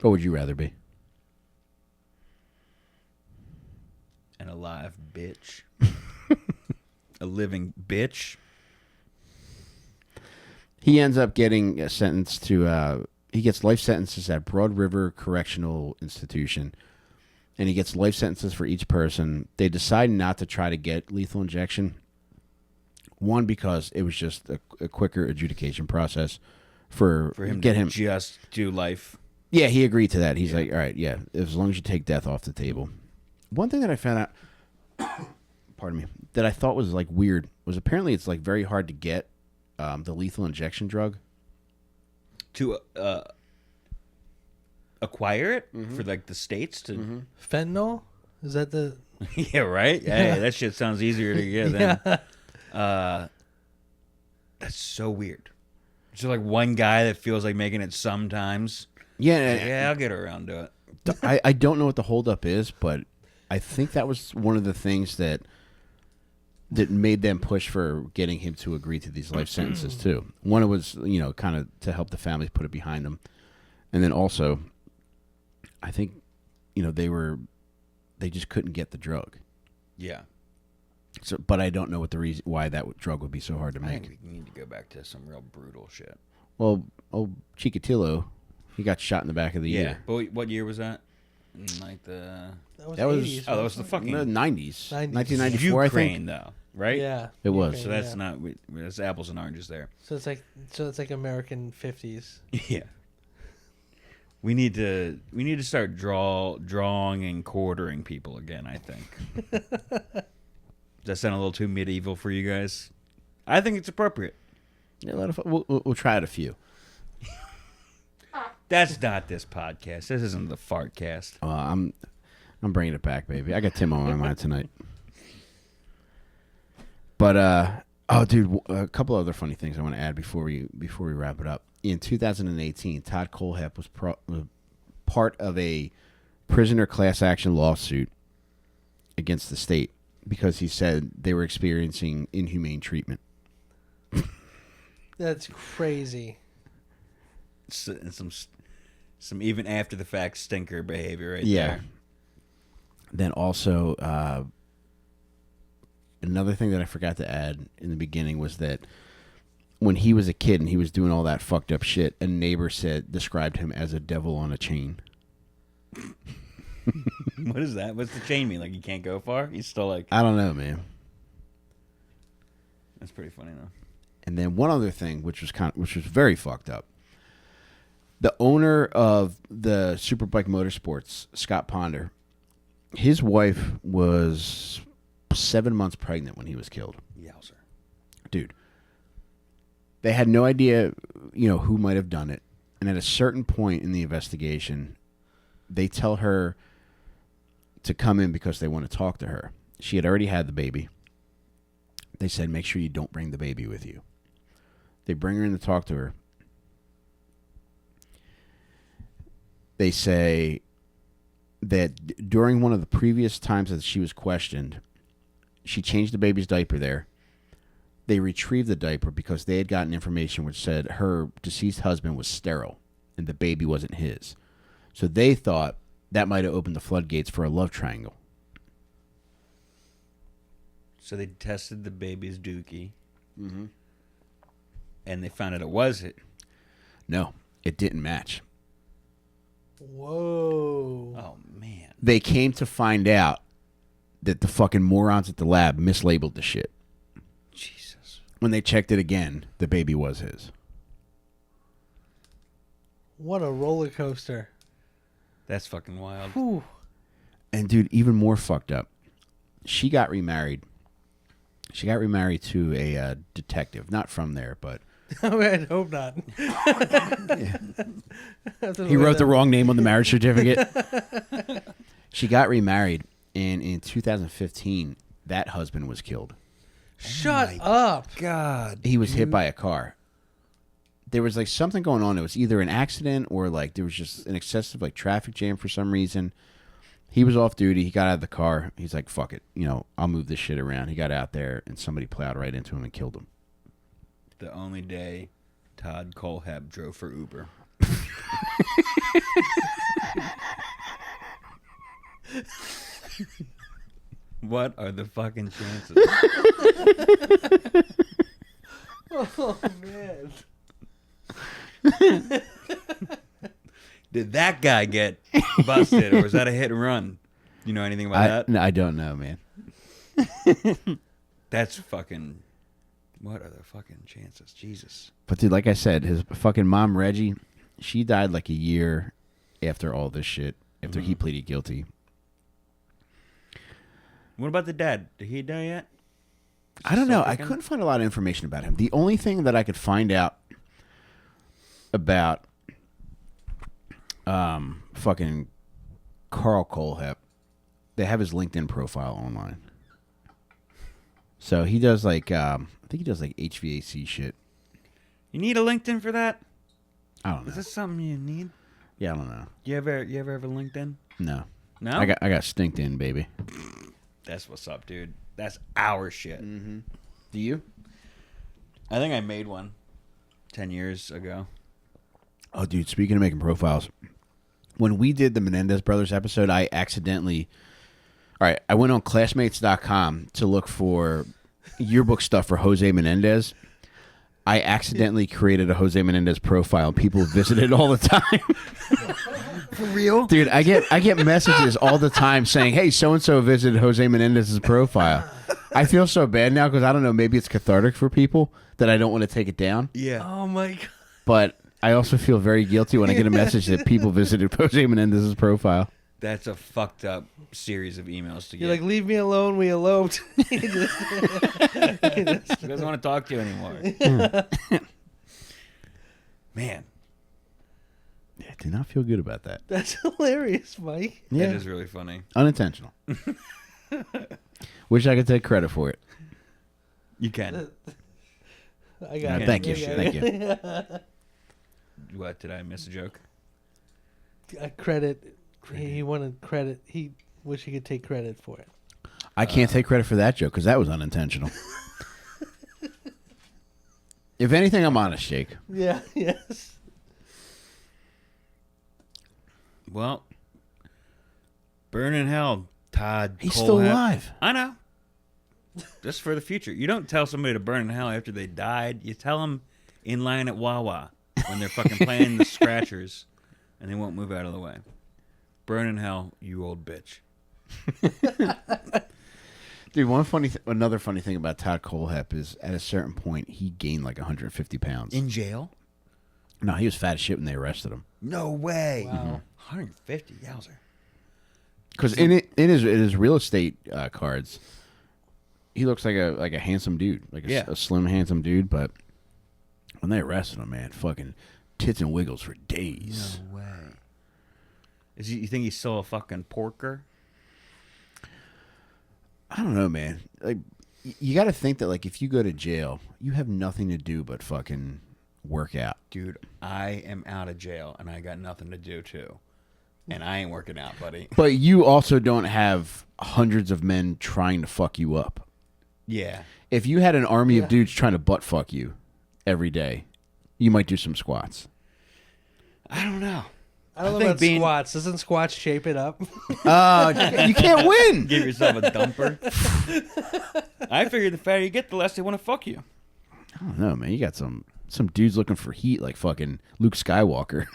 What would you rather be? live bitch. A living bitch. He ends up getting a sentence to. He gets life sentences at Broad River Correctional Institution, and he gets life sentences for each person. They decide not to try to get lethal injection. One, because it was just a quicker adjudication process for him get to him. just do life. Yeah, he agreed to that. He's like, all right, yeah, as long as you take death off the table. One thing that I found out, pardon me, that I thought was like weird was apparently it's like very hard to get the lethal injection drug. To acquire it for like the states to. Fentanyl? Is that the? Yeah, right. Hey, that shit sounds easier to get than. That's so weird. Is there like one guy that feels like making it sometimes? Yeah, I'll get around to it. I don't know what the holdup is, but I think that was one of the things that made them push for getting him to agree to these life sentences too. One was, kind of to help the families put it behind them, and then also, I think, they just couldn't get the drug. Yeah. So, but I don't know what the reason why that drug would be so hard to I make. think we need to go back to some real brutal shit. Well, Chikatilo, he got shot in the back of the ear. But what year was that? Like the That was 80s, that was the fucking 90s, 90s. 1994, I think. Ukraine though, right? Yeah, It was. Ukraine, So that's yeah. not that's apples and oranges there. So it's like American 50s. Yeah. We need to start drawing and quartering people again, I think. Does that sound a little too medieval for you guys? I think it's appropriate. Yeah, we'll try it a few. That's not this podcast. This isn't the Fartcast. I'm bringing it back, baby. I got Tim on my mind tonight. But dude, a couple other funny things I want to add before we wrap it up. In 2018, Todd Kohlhepp was part of a prisoner class action lawsuit against the state because he said they were experiencing inhumane treatment. That's crazy. And some even after the fact stinker behavior right Yeah. there. Then also, another thing that I forgot to add in the beginning was that when he was a kid and he was doing all that fucked up shit, a neighbor described him as a devil on a chain. What is that? What's the chain mean? Like he can't go far? He's still like... I don't know, man. That's pretty funny though. And then one other thing, which was very fucked up. The owner of the Superbike Motorsports, Scott Ponder, his wife was 7 months pregnant when he was killed. Yowzer. Dude. They had no idea, who might have done it. And at a certain point in the investigation, they tell her to come in because they want to talk to her. She had already had the baby. They said, make sure you don't bring the baby with you. They bring her in to talk to her. They say that during one of the previous times that she was questioned, she changed the baby's diaper there. They retrieved the diaper because they had gotten information which said her deceased husband was sterile and the baby wasn't his. So they thought that might have opened the floodgates for a love triangle. So they tested the baby's dookie. Mm-hmm. And they found out it was it. No, it didn't match. Whoa. Oh, man. They came to find out that the fucking morons at the lab mislabeled the shit. Jesus. When they checked it again, the baby was his. What a roller coaster. That's fucking wild. Whew. And dude, even more fucked up. She got remarried. She got remarried to a detective, not from there, but I hope not. he wrote the wrong name on the marriage certificate. She got remarried, and in 2015, that husband was killed. Shut up. God. He was hit by a car. There was like something going on. It was either an accident or like there was just an excessive like traffic jam for some reason. He was off duty. He got out of the car. He's like, fuck it. I'll move this shit around. He got out there and somebody plowed right into him and killed him. The only day Todd Kohlhepp drove for Uber. What are the fucking chances? Oh man. Did that guy get busted, or was that a hit and run? You know anything about that? No, I don't know, man. That's fucking. What are the fucking chances? Jesus. But dude, like I said, his fucking mom Reggie, she died like a year after all this shit. After he pleaded guilty. What about the dad? Did he die yet? I don't know. I couldn't find a lot of information about him. The only thing that I could find out about fucking Carl Kohlhepp, they have his LinkedIn profile online. So he does like I think he does like HVAC shit. You need a LinkedIn for that? I don't know. Is this something you need? Yeah, I don't know. You ever have a LinkedIn? No. No? I got stinked in, baby. That's what's up, dude. That's our shit. Mm-hmm. Do you? I think I made one 10 years ago. Oh, dude, speaking of making profiles, when we did the Menendez Brothers episode, I accidentally... All right, I went on classmates.com to look for yearbook stuff for Jose Menendez. I accidentally created a Jose Menendez profile. People visited all the time. For real? Dude, I get messages all the time saying, hey, so-and-so visited Jose Menendez's profile. I feel so bad now because I don't know, maybe it's cathartic for people that I don't want to take it down. Yeah. Oh my god. But I also feel very guilty when I get a message that people visited Jose Menendez's profile. That's a fucked up series of emails to get. You're like, leave me alone. We eloped. He doesn't want to talk to you anymore. Man. Yeah, I do not feel good about that. That's hilarious, Mike. Yeah. That is really funny. Unintentional. Wish I could take credit for it. You can. I got it. Thank you. I got Thank it. What, did I miss a joke? Credit. He wanted credit. He wish he could take credit for it. I can't take credit for that joke because that was unintentional. If anything, I'm honest, Jake. Yeah, yes. Well, burn in hell, Todd He's Kohlhepp. still alive. I know. Just for the future. You don't tell somebody to burn in hell after they died. You tell them in line at Wawa when they're fucking playing the scratchers and they won't move out of the way. Burn in hell, you old bitch. Dude, another funny thing about Todd Kohlhepp is at a certain point he gained like 150 pounds. In jail? No, he was fat as shit when they arrested him. No way. Wow. 150, yowzer. Because in his real estate cards, he looks like a handsome dude, like a slim, handsome dude. But when they arrested him, man, fucking tits and wiggles for days. No way. You think he's still a fucking porker? I don't know, man. Like, you got to think that like if you go to jail, you have nothing to do but fucking work out. Dude, I am out of jail and I got nothing to do too. And I ain't working out, buddy. But you also don't have hundreds of men trying to fuck you up. Yeah. If you had an army of dudes trying to butt fuck you every day, you might do some squats. I don't know. I don't know about squats. Doesn't squats shape it up? You can't win. Give yourself a dumper. I figure the fatter you get, the less they want to fuck you. I don't know, man. You got some dudes looking for heat like fucking Luke Skywalker.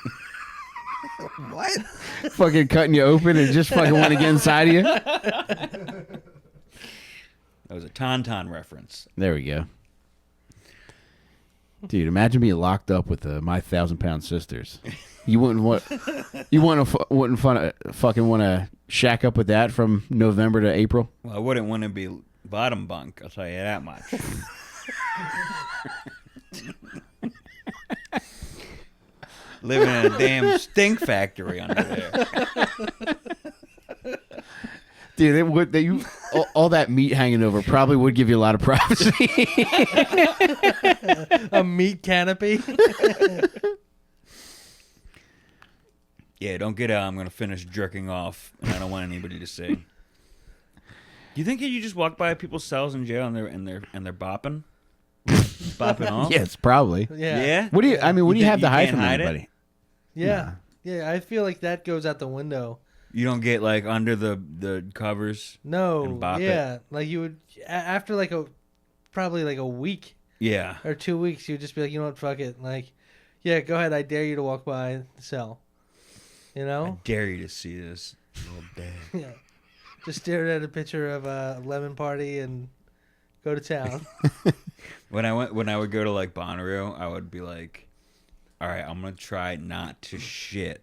What? Fucking cutting you open and just fucking want to get inside of you. That was a Tauntaun reference. There we go. Dude, imagine being locked up with my 1,000-pound sisters. You wouldn't fucking want to shack up with that from November to April? Well, I wouldn't want to be bottom bunk, I'll tell you that much. Living in a damn stink factory under there. Dude, all that meat hanging over probably would give you a lot of privacy. A meat canopy? Yeah, don't get out. I'm going to finish jerking off, and I don't want anybody to see. Do you think you just walk by people's cells in jail and they're bopping? Bopping off? Yes, probably. Yeah. Yeah? What do you? I mean, what do you have to hide can't from hide anybody? Yeah. Yeah, I feel like that goes out the window You don't get like under the covers. No, And bop yeah, like you would after like probably like a week Yeah. or 2 weeks, you'd just be like, you know what, fuck it, like, yeah, go ahead, I dare you to walk by the cell, you I know, dare you to see this. Oh damn. yeah, just stare at a picture of a lemon party and go to town. When I would go to like Bonnaroo, I would be like, all right, I'm gonna try not to shit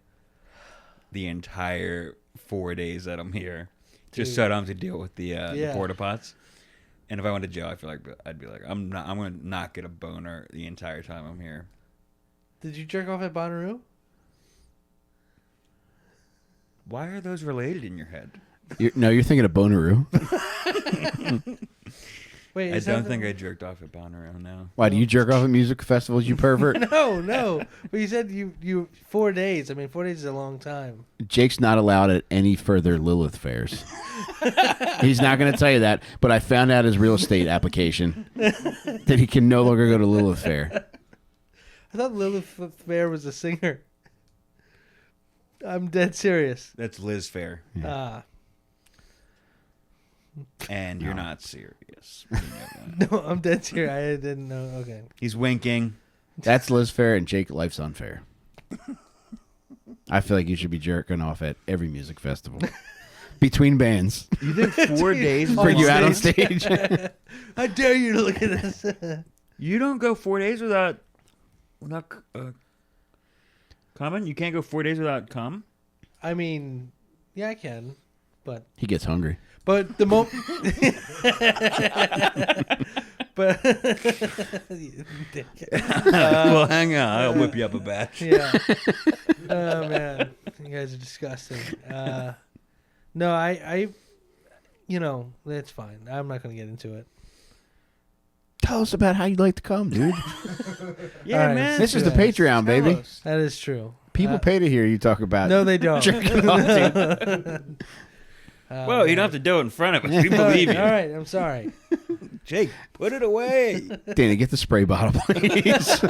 the entire 4 days that I'm here, just so I don't have to deal with the porta pots. And if I went to jail, I feel like I'd be like, I'm gonna not get a boner the entire time I'm here. Did you jerk off at Bonnaroo? Why are those related in your head? You're thinking of Bonnaroo. Wait, I don't think I jerked off at Bonnaroo. No. Why do you jerk off at music festivals? You pervert. No. But you said you 4 days. I mean, 4 days is a long time. Jake's not allowed at any further Lilith fairs. He's not going to tell you that, but I found out his real estate application that he can no longer go to Lilith Fair. I thought Lilith Fair was a singer. I'm dead serious. That's Liz Fair, Ah, and you're not serious. You know that. no, I'm dead serious. I didn't know. Okay. He's winking. That's Liz Fair, and Jake Life's Unfair. I feel like you should be jerking off at every music festival. Between bands. You think 4 days Bring you out on stage. I dare you to look at this. You don't go 4 days without coming? You can't go 4 days without cum? I mean, yeah, I can, but He gets hungry. the moment. But you dick. Well, hang on. I'll whip you up a batch. Yeah. Oh man, you guys are disgusting. No, I, it's fine. I'm not gonna get into it. Tell us about how you like to come, dude. Yeah, All right, man. This is the Patreon, baby. That is true. People pay to hear you talk about No, they don't. jerking off, dude. Well, you don't have to do it in front of us. We believe you. All right, I'm sorry. Jake, put it away. Danny, get the spray bottle, please. Just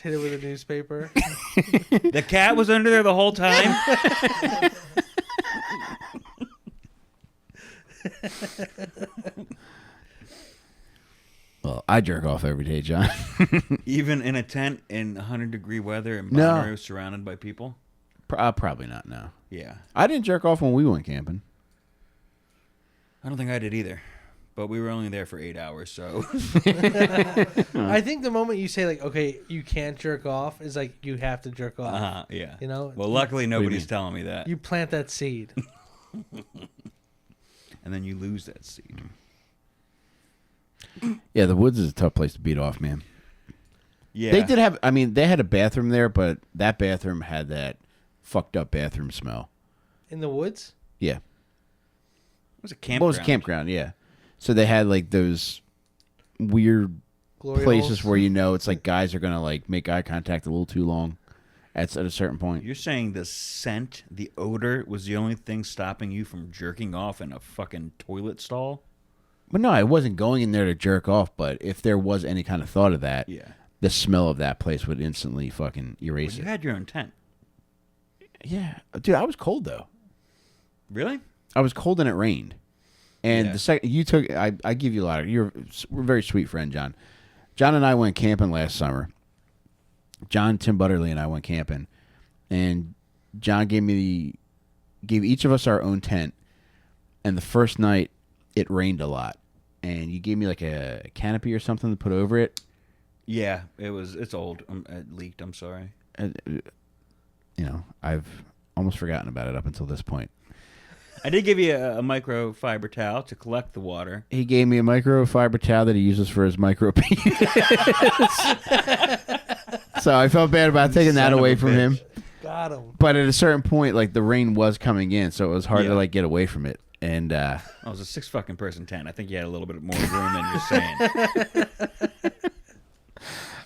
hit it with a newspaper. The cat was under there the whole time. Well, I jerk off every day, John. Even in a tent in 100-degree weather and No. Bonnaroo surrounded by people? Probably not, no. Yeah. I didn't jerk off when we went camping. I don't think I did either. But we were only there for 8 hours, so. I think the moment you say, like, okay, you can't jerk off is like you have to jerk off. Yeah. You know? Well, luckily nobody's mean? telling me that. You plant that seed. And then you lose that seed. Yeah, the woods is a tough place to beat off, man. Yeah. They did have, they had a bathroom there, but that bathroom had that fucked up bathroom smell. In the woods? Yeah. It was a campground. Well, it was a campground, yeah. So they had like those weird Glory places holes? where it's like guys are gonna like make eye contact a little too long at a certain point. You're saying the scent, the odor, was the only thing stopping you from jerking off in a fucking toilet stall? But no, I wasn't going in there to jerk off. But if there was any kind of thought of that, Yeah. the smell of that place would instantly fucking erase Well, you it. had your own tent. Yeah, dude, I was cold though. Really? I was cold and it rained. And Yeah. the second you took, I give you a lot of. We're a very sweet friend, John. John and I went camping last summer. John, Tim Butterly, and I went camping, and John gave each of us our own tent. And the first night, it rained a lot, and you gave me like a canopy or something to put over it. Yeah, it's old. It leaked. I'm sorry. I've almost forgotten about it up until this point. I did give you a microfiber towel to collect the water. He gave me a microfiber towel that he uses for his micro penis. So I felt bad about taking that Son of away a from bitch. him. Got him. But at a certain point, like the rain was coming in, so it was hard Yeah. to like get away from it. And I was a 6 fucking person tent. I think you had a little bit more room than you're saying.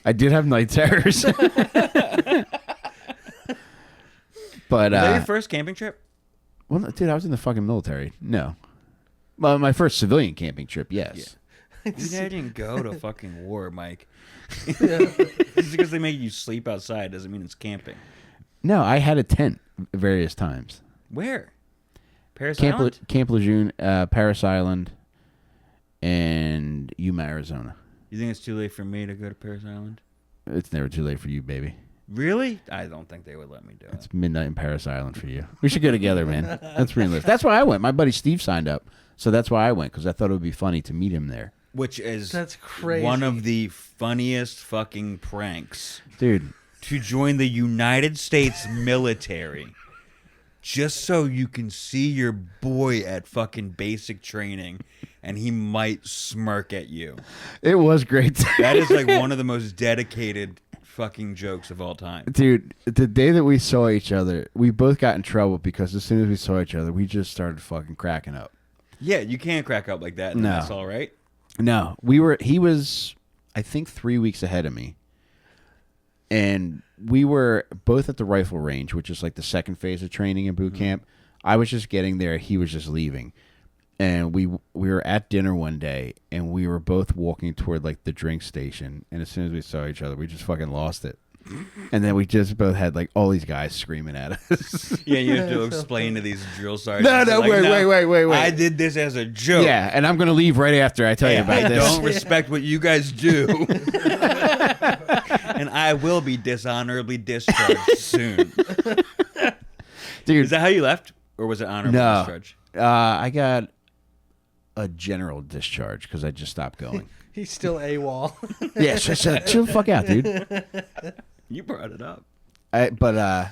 I did have night terrors. But Was that your first camping trip? well, dude, I was in the fucking military. No, well, my first civilian camping trip. Yes. Dude, I didn't go to fucking war, Mike. Just because they make you sleep outside doesn't mean it's camping. No, I had a tent various times. Where? Paris Island? Camp Lejeune, Paris Island, and Yuma, Arizona. You think it's too late for me to go to Paris Island? It's never too late for you, baby. Really? I don't think they would let me do it. It's midnight in Paris Island for you. We should go together, man. That's realistic. That's why I went. My buddy Steve signed up, so that's why I went, because I thought it would be funny to meet him there. Which is That's crazy. one of the funniest fucking pranks. Dude. To join the United States military. Just so you can see your boy at fucking basic training and he might smirk at you. It was great. That is like one of the most dedicated fucking jokes of all time. Dude, the day that we saw each other, we both got in trouble because as soon as we saw each other, we just started fucking cracking up. Yeah, you can't crack up like that. And No. That's all right. No, he was, I think, 3 weeks ahead of me. And we were both at the rifle range, which is like the second phase of training in boot camp. I was just getting there. He was just leaving. And we were at dinner one day, and we were both walking toward like the drink station. And as soon as we saw each other, we just fucking lost it. And then we just both had like all these guys screaming at us. Yeah, you have to That's so explain to these drill sergeants. No, like, wait. I did this as a joke. Yeah, and I'm going to leave right after I tell you about I this. don't respect what you guys do. And I will be dishonorably discharged soon. Dude, Is that how you left? Or was it honorable discharge? I got a general discharge because I just stopped going. He's still AWOL. Yeah, chill the fuck out, dude. You brought it up. But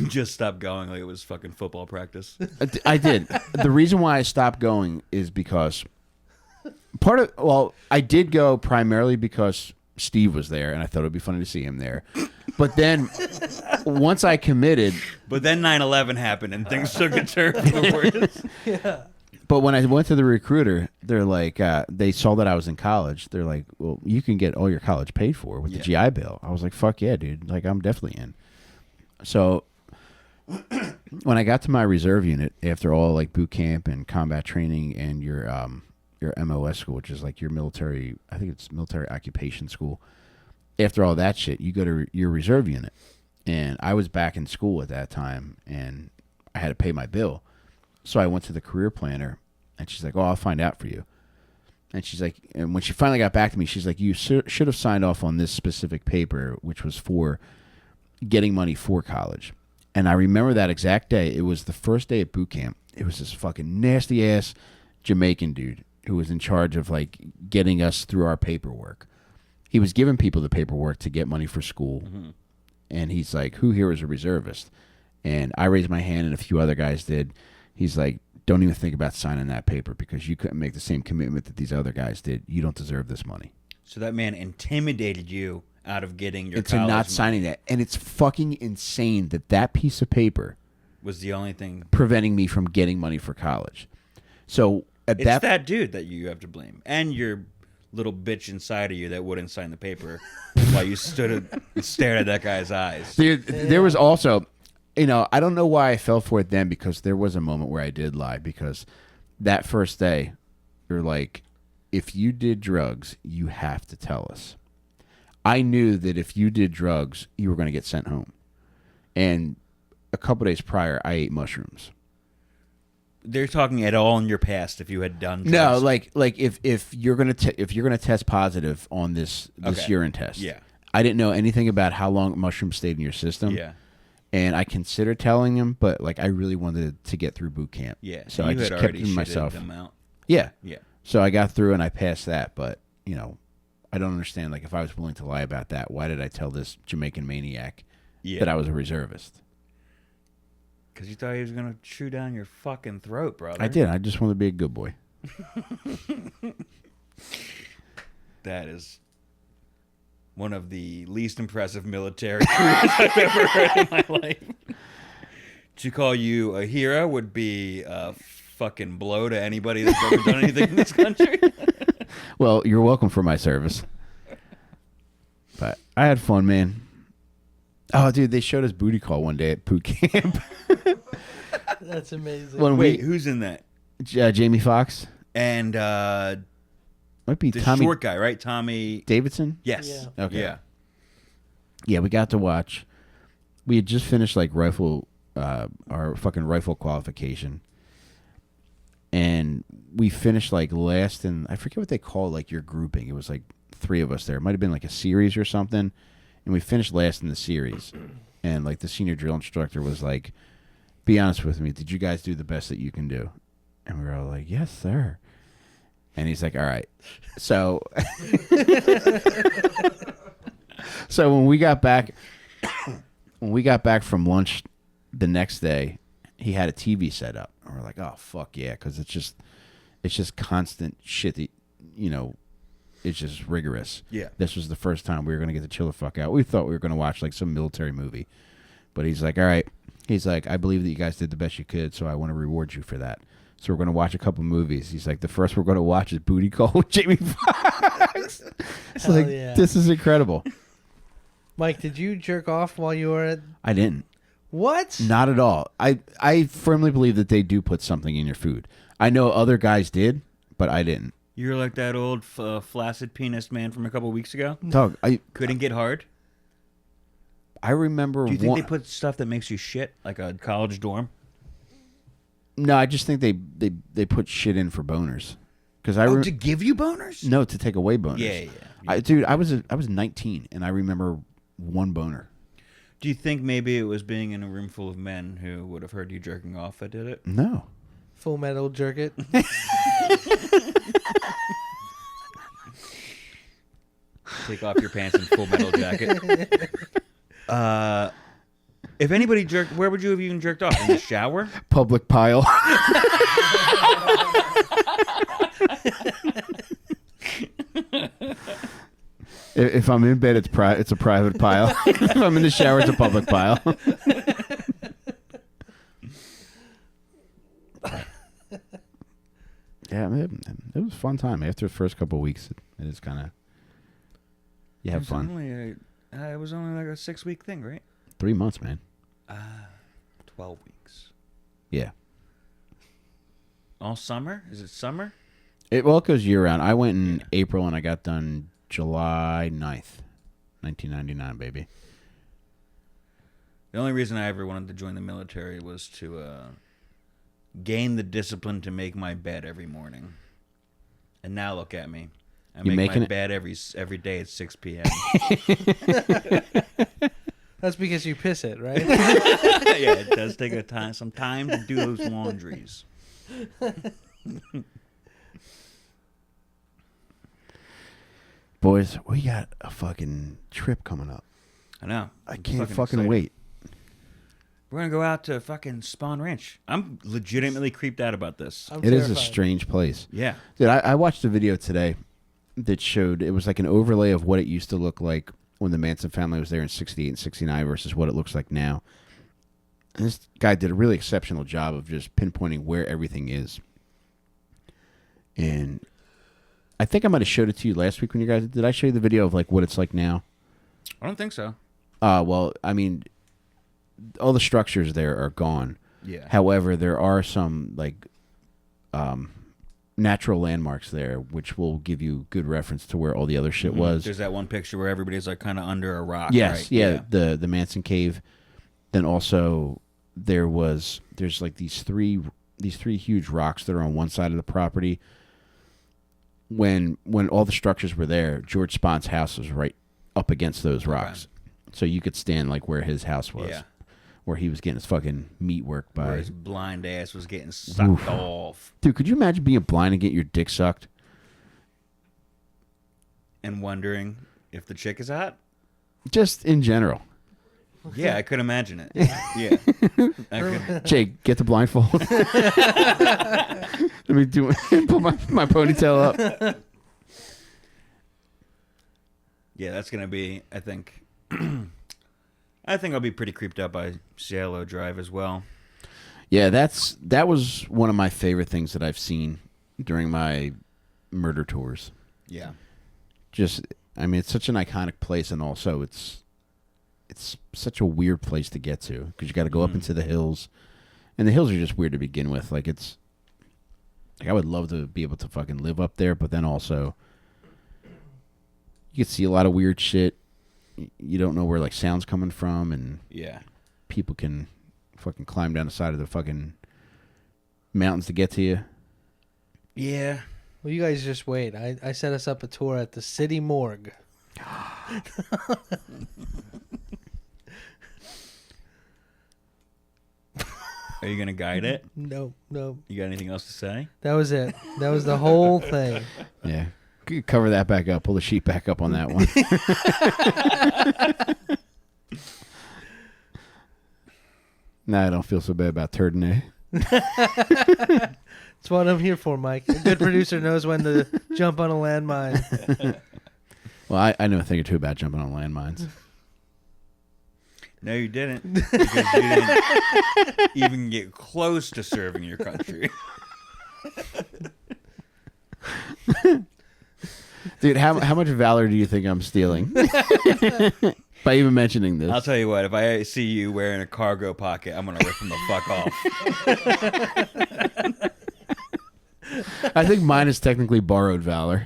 Just stopped going like it was fucking football practice. I did. The reason why I stopped going is because I did go primarily because Steve was there, and I thought it would be funny to see him there. But then once I committed... But then 9/11 happened, and things took a turn for the worse. Yeah. But when I went to the recruiter, they're like, they saw that I was in college. They're like, well, you can get all your college paid for with the GI Bill. I was like, fuck yeah, dude. Like, I'm definitely in. So when I got to my reserve unit, after all like boot camp and combat training and your MOS school, which is like your military, I think it's military occupation school. After all that shit, you go to your reserve unit. And I was back in school at that time, and I had to pay my bill. So I went to the career planner, and she's like, oh, I'll find out for you. And she's like, and when she finally got back to me, she's like, you should have signed off on this specific paper, which was for getting money for college. And I remember that exact day. It was the first day at boot camp. It was this fucking nasty-ass Jamaican dude who was in charge of, like, getting us through our paperwork. He was giving people the paperwork to get money for school. Mm-hmm. And he's like, who here is a reservist? And I raised my hand, and a few other guys did. He's like, don't even think about signing that paper because you couldn't make the same commitment that these other guys did. You don't deserve this money. So that man intimidated you out of getting your into college not money. signing that. And it's fucking insane that piece of paper was the only thing preventing me from getting money for college. So at it's that dude that you have to blame. And your little bitch inside of you that wouldn't sign the paper while you stood and stared at that guy's eyes. Dude, there was also... I don't know why I fell for it then, because there was a moment where I did lie, because that first day, you're like, if you did drugs, you have to tell us. I knew that if you did drugs, you were going to get sent home. And a couple days prior, I ate mushrooms. They're talking at all in your past if you had done drugs. No, like if you're going to test positive on this Okay. urine test. Yeah. I didn't know anything about how long mushrooms stayed in your system. Yeah. And I considered telling him, but like I really wanted to get through boot camp. Yeah. So you I just had kept it already to shitted myself. them out. Yeah. Yeah. So I got through and I passed that, but I don't understand. Like if I was willing to lie about that, why did I tell this Jamaican maniac that I was a reservist? Because you thought he was going to chew down your fucking throat, brother. I did. I just wanted to be a good boy. That is one of the least impressive military careers I've ever heard in my life. To call you a hero would be a fucking blow to anybody that's ever done anything in this country. Well, you're welcome for my service. But I had fun, man. Oh, dude, they showed us booty call one day at boot camp. That's amazing. Wait, who's in that? Jamie Foxx. And Might be the Tommy short guy, right? Tommy Davidson. Yes. Yeah. Okay. Yeah. Yeah, we got to watch we had just finished like our fucking rifle qualification, and we finished like last in, I forget what they call like your grouping. It was like 3 of us there. It might have been like a series or something, and we finished last in the series. And like the senior drill instructor was like, "Be honest with me. Did you guys do the best that you can do?" And we were all like, "Yes, sir." And he's like, "All right." So, so when we got back from lunch the next day, he had a TV set up, and we're like, "Oh fuck yeah," because it's just constant shit that, you know, it's just rigorous. Yeah. This was the first time we were gonna get to chill the fuck out. We thought we were gonna watch like some military movie, but he's like, "All right." He's like, "I believe that you guys did the best you could, so I want to reward you for that. So we're going to watch a couple movies." He's like, "The first we're going to watch is Booty Call with Jamie Foxx." It's Hell like, yeah. this is incredible. Mike, did you jerk off while you were at... I didn't. What? Not at all. I firmly believe that they do put something in your food. I know other guys did, but I didn't. You're like that old flaccid penis man from a couple weeks ago. Dog, Couldn't get hard. I remember. Do you think they put stuff that makes you shit, like a college dorm? No, I just think they put shit in for boners. Because to give you boners? No, to take away boners. Yeah. Dude, I was 19 and I remember one boner. Do you think maybe it was being in a room full of men who would have heard you jerking off that did it? No. Full Metal Jerk It. Take off your pants and Full Metal Jacket. If anybody jerked, where would you have even jerked off? In the shower? Public pile. If I'm in bed, it's a private pile. If I'm in the shower, it's a public pile. Yeah, I mean, it was a fun time. After the first couple of weeks, it is kind of, you have fun. It was only like a 6-week thing, right? 3 months, man. 12 weeks. Yeah. All summer? Is it summer? It goes year round. I went in April and I got done July 9th, 1999, baby. The only reason I ever wanted to join the military was to gain the discipline to make my bed every morning. And now look at me. I make my bed every day at 6 p.m. That's because you piss it, right? Yeah, it does take some time to do those laundries. Boys, we got a fucking trip coming up. I know. I can't fucking excited. wait. We're going to go out to fucking Spawn Ranch. I'm legitimately creeped out about this. I'm It is a terrified. strange place. Yeah. Dude, I watched a video today that showed, it was like an overlay of what it used to look like when the Manson family was there in 68 and 69 versus what it looks like now. And this guy did a really exceptional job of just pinpointing where everything is. And I think I might have showed it to you last week when you guys, did I show you the video of like what it's like now? I don't think so. Well, I mean, all the structures there are gone. Yeah. However, there are some like natural landmarks there, which will give you good reference to where all the other shit was. There's that one picture where everybody's like kind of under a rock. Yes, right? yeah, the Manson cave. Then also there's like these three huge rocks that are on one side of the property. When all the structures were there, George Spahn's house was right up against those rocks. So you could stand like where his house was. Yeah. Where he was getting his fucking meat work by. Where his blind ass was getting sucked off. Dude, could you imagine being blind and get your dick sucked? And wondering if the chick is hot? Just in general. Yeah, I could imagine it. Yeah. I could. Jake, get the blindfold. Let me pull my ponytail up. Yeah, that's going to be, I think I'll be pretty creeped out by Cielo Drive as well. Yeah, that was one of my favorite things that I've seen during my murder tours. Yeah. Just, I mean, it's such an iconic place, and also it's such a weird place to get to because you got to go up into the hills, and the hills are just weird to begin with. Like I would love to be able to fucking live up there, but then also you can see a lot of weird shit. You don't know where like sound's coming from, and Yeah. people can fucking climb down the side of the fucking mountains to get to you. Yeah. Well, you guys just wait. I set us up a tour at the city morgue. Are you going to guide it? No. You got anything else to say? That was it. That was the whole thing. Yeah. Cover that back up. Pull the sheet back up on that one. Nah, I don't feel so bad about Turdinay. That's what I'm here for, Mike. A good producer knows when to jump on a landmine. Well, I know a thing or two about jumping on landmines. No, you didn't. Because you didn't even get close to serving your country. Dude, how much valor do you think I'm stealing? By even mentioning this. I'll tell you what, if I see you wearing a cargo pocket, I'm going to rip him the fuck off. I think mine is technically borrowed valor.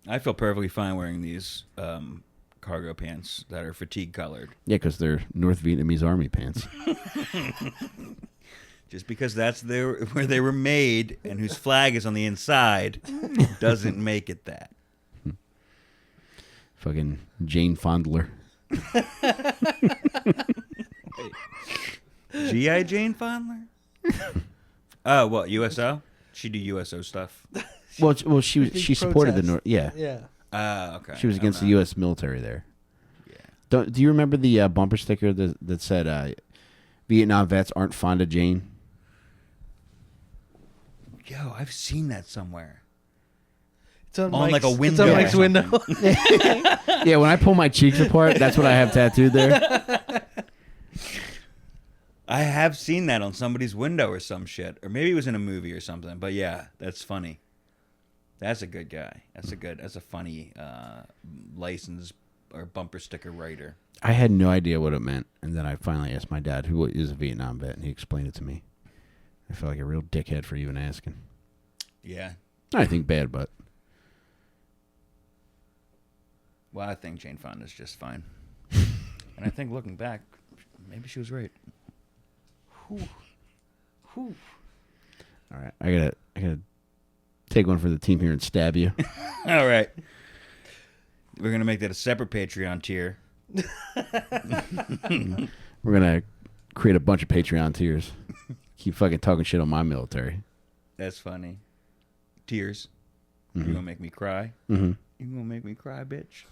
I feel perfectly fine wearing these cargo pants that are fatigue colored. Yeah, because they're North Vietnamese Army pants. Just because that's where they were made and whose flag is on the inside doesn't make it that. Fucking Jane Fondler. G.I. Jane Fondler? Oh, what, USO? She do USO stuff. Well, she supported the North. Yeah. Yeah. Okay. She was against the U.S. military there. Yeah. Do you remember the bumper sticker that said Vietnam vets aren't fond of Jane? Yo, I've seen that somewhere. It's on like a It's window on or Mike's window. Yeah, when I pull my cheeks apart, that's what I have tattooed there. I have seen that on somebody's window or some shit. Or maybe it was in a movie or something. But yeah, that's funny. That's a good guy. That's a funny license or bumper sticker writer. I had no idea what it meant, and then I finally asked my dad, who is a Vietnam vet, and he explained it to me. I feel like a real dickhead for even asking. Yeah. I think bad, but Well, I think Jane Fonda's just fine. And I think looking back, maybe she was right. Whew. all right, I gotta take one for the team here and stab you. All right. We're going to make that a separate Patreon tier. We're gonna create a bunch of Patreon tiers. Keep fucking talking shit on my military. That's funny. Tears. Mm-hmm. You going to make me cry? Mm-hmm. You going to make me cry, bitch?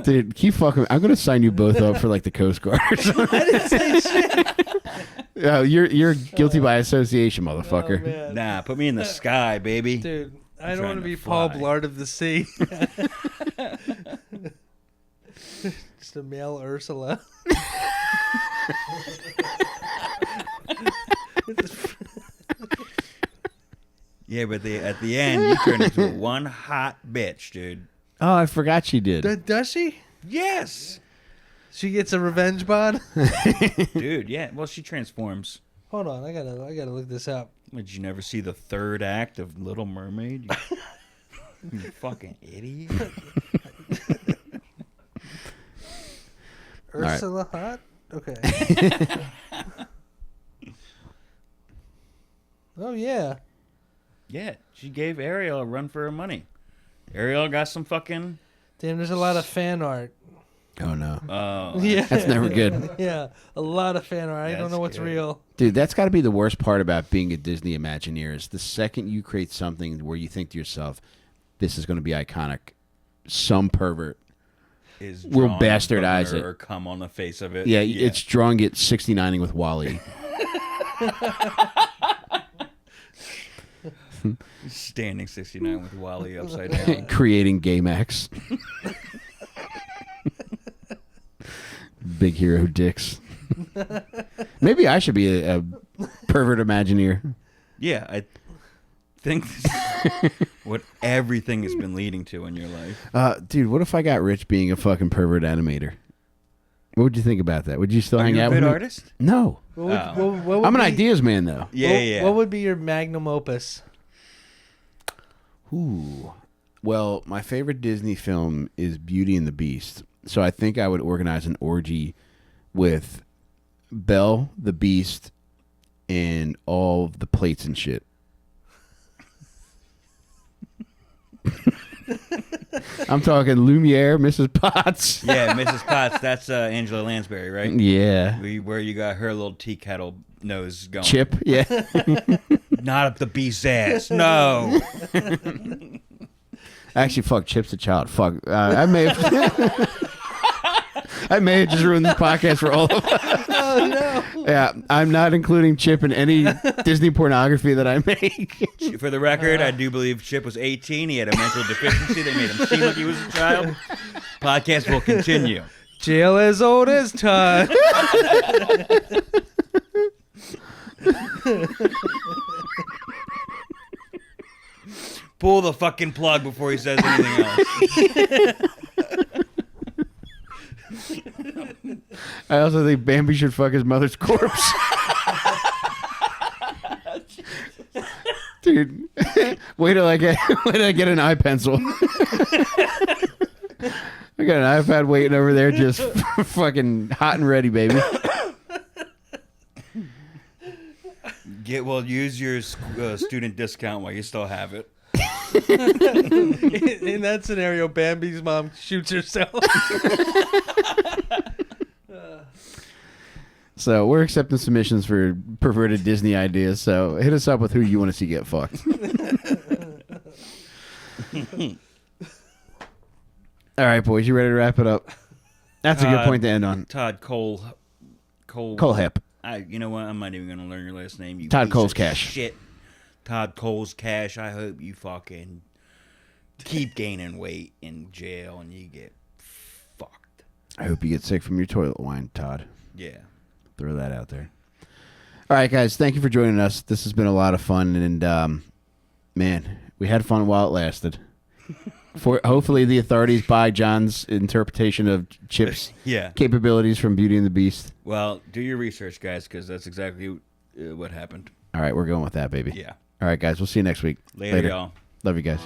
Dude, keep fucking. I'm gonna sign you both up for like the Coast Guard. I didn't say shit. You're guilty by association, motherfucker. Oh, man. Nah, put me in the sky, baby. Dude, I don't trying want to to be Paul fly. Blart of the Sea. Just a male Ursula. Yeah, but at the end, you turn into one hot bitch, dude. Oh, I forgot she did. Does she? Yes! She gets a revenge bond? Dude, yeah. Well, she transforms. Hold on, I gotta look this up. Did you never see the third act of Little Mermaid? You fucking idiot. Ursula hot? Okay. Oh yeah. Yeah, she gave Ariel a run for her money. Ariel got some fucking... Damn, there's a lot of fan art. Oh no, Yeah. that's never good. Yeah, a lot of fan art. I don't That's know what's good. real. Dude, that's got to be the worst part about being a Disney Imagineer is the second you create something where you think to yourself, this is going to be iconic, some pervert is will drawn bastardize booger it. Or come on the face of it. Yeah, it's drawing it 69ing with Wally. Standing 69 with Wally upside down. Creating Gaymax. Big hero dicks. Maybe I should be a pervert Imagineer. Yeah, I think this is what everything has been leading to in your life. Dude, what if I got rich being a fucking pervert animator? What would you think about that? Would you still Are hang you a out good with me? artist? No. What would Oh. be, I'm an ideas man, though. Yeah. What would be your magnum opus? Ooh. Well, my favorite Disney film is Beauty and the Beast. So I think I would organize an orgy with Belle, the Beast, and all the plates and shit. I'm talking Lumiere, Mrs. Potts. Yeah, Mrs. Potts. That's Angela Lansbury, right? Yeah. Where you got her little tea kettle nose going. Chip, yeah. Not up the beast's ass. No. Actually, fuck, Chip's a child. Fuck. I may have... I may have just ruined this podcast for all of us. Oh, no. Yeah, I'm not including Chip in any Disney pornography that I make. For the record, I do believe Chip was 18. He had a mental deficiency that made him seem like he was a child. Podcast will continue. Jail as old as Todd. Pull the fucking plug before he says anything else. I also think Bambi should fuck his mother's corpse. Dude, wait till I get an eye pencil. I got an iPad waiting over there, just fucking hot and ready, baby. Use your student discount while you still have it. In that scenario, Bambi's mom shoots herself. So we're accepting submissions for perverted Disney ideas. So hit us up with who you want to see get fucked. All right, boys, you ready to wrap it up? That's a good point to end on. Todd Kohlhepp. You know what? I'm not even gonna learn your last name. You Todd piece of Coles Cash. Shit. Todd Coles Cash. I hope you fucking keep gaining weight in jail and you get fucked. I hope you get sick from your toilet wine, Todd. Yeah. Throw that out there. All right, guys. Thank you for joining us. This has been a lot of fun, and man, we had fun while it lasted. Hopefully, the authorities buy John's interpretation of Chip's capabilities from Beauty and the Beast. Well, do your research, guys, because that's exactly what happened. All right, we're going with that, baby. Yeah. All right, guys. We'll see you next week. Later. Y'all. Love you guys.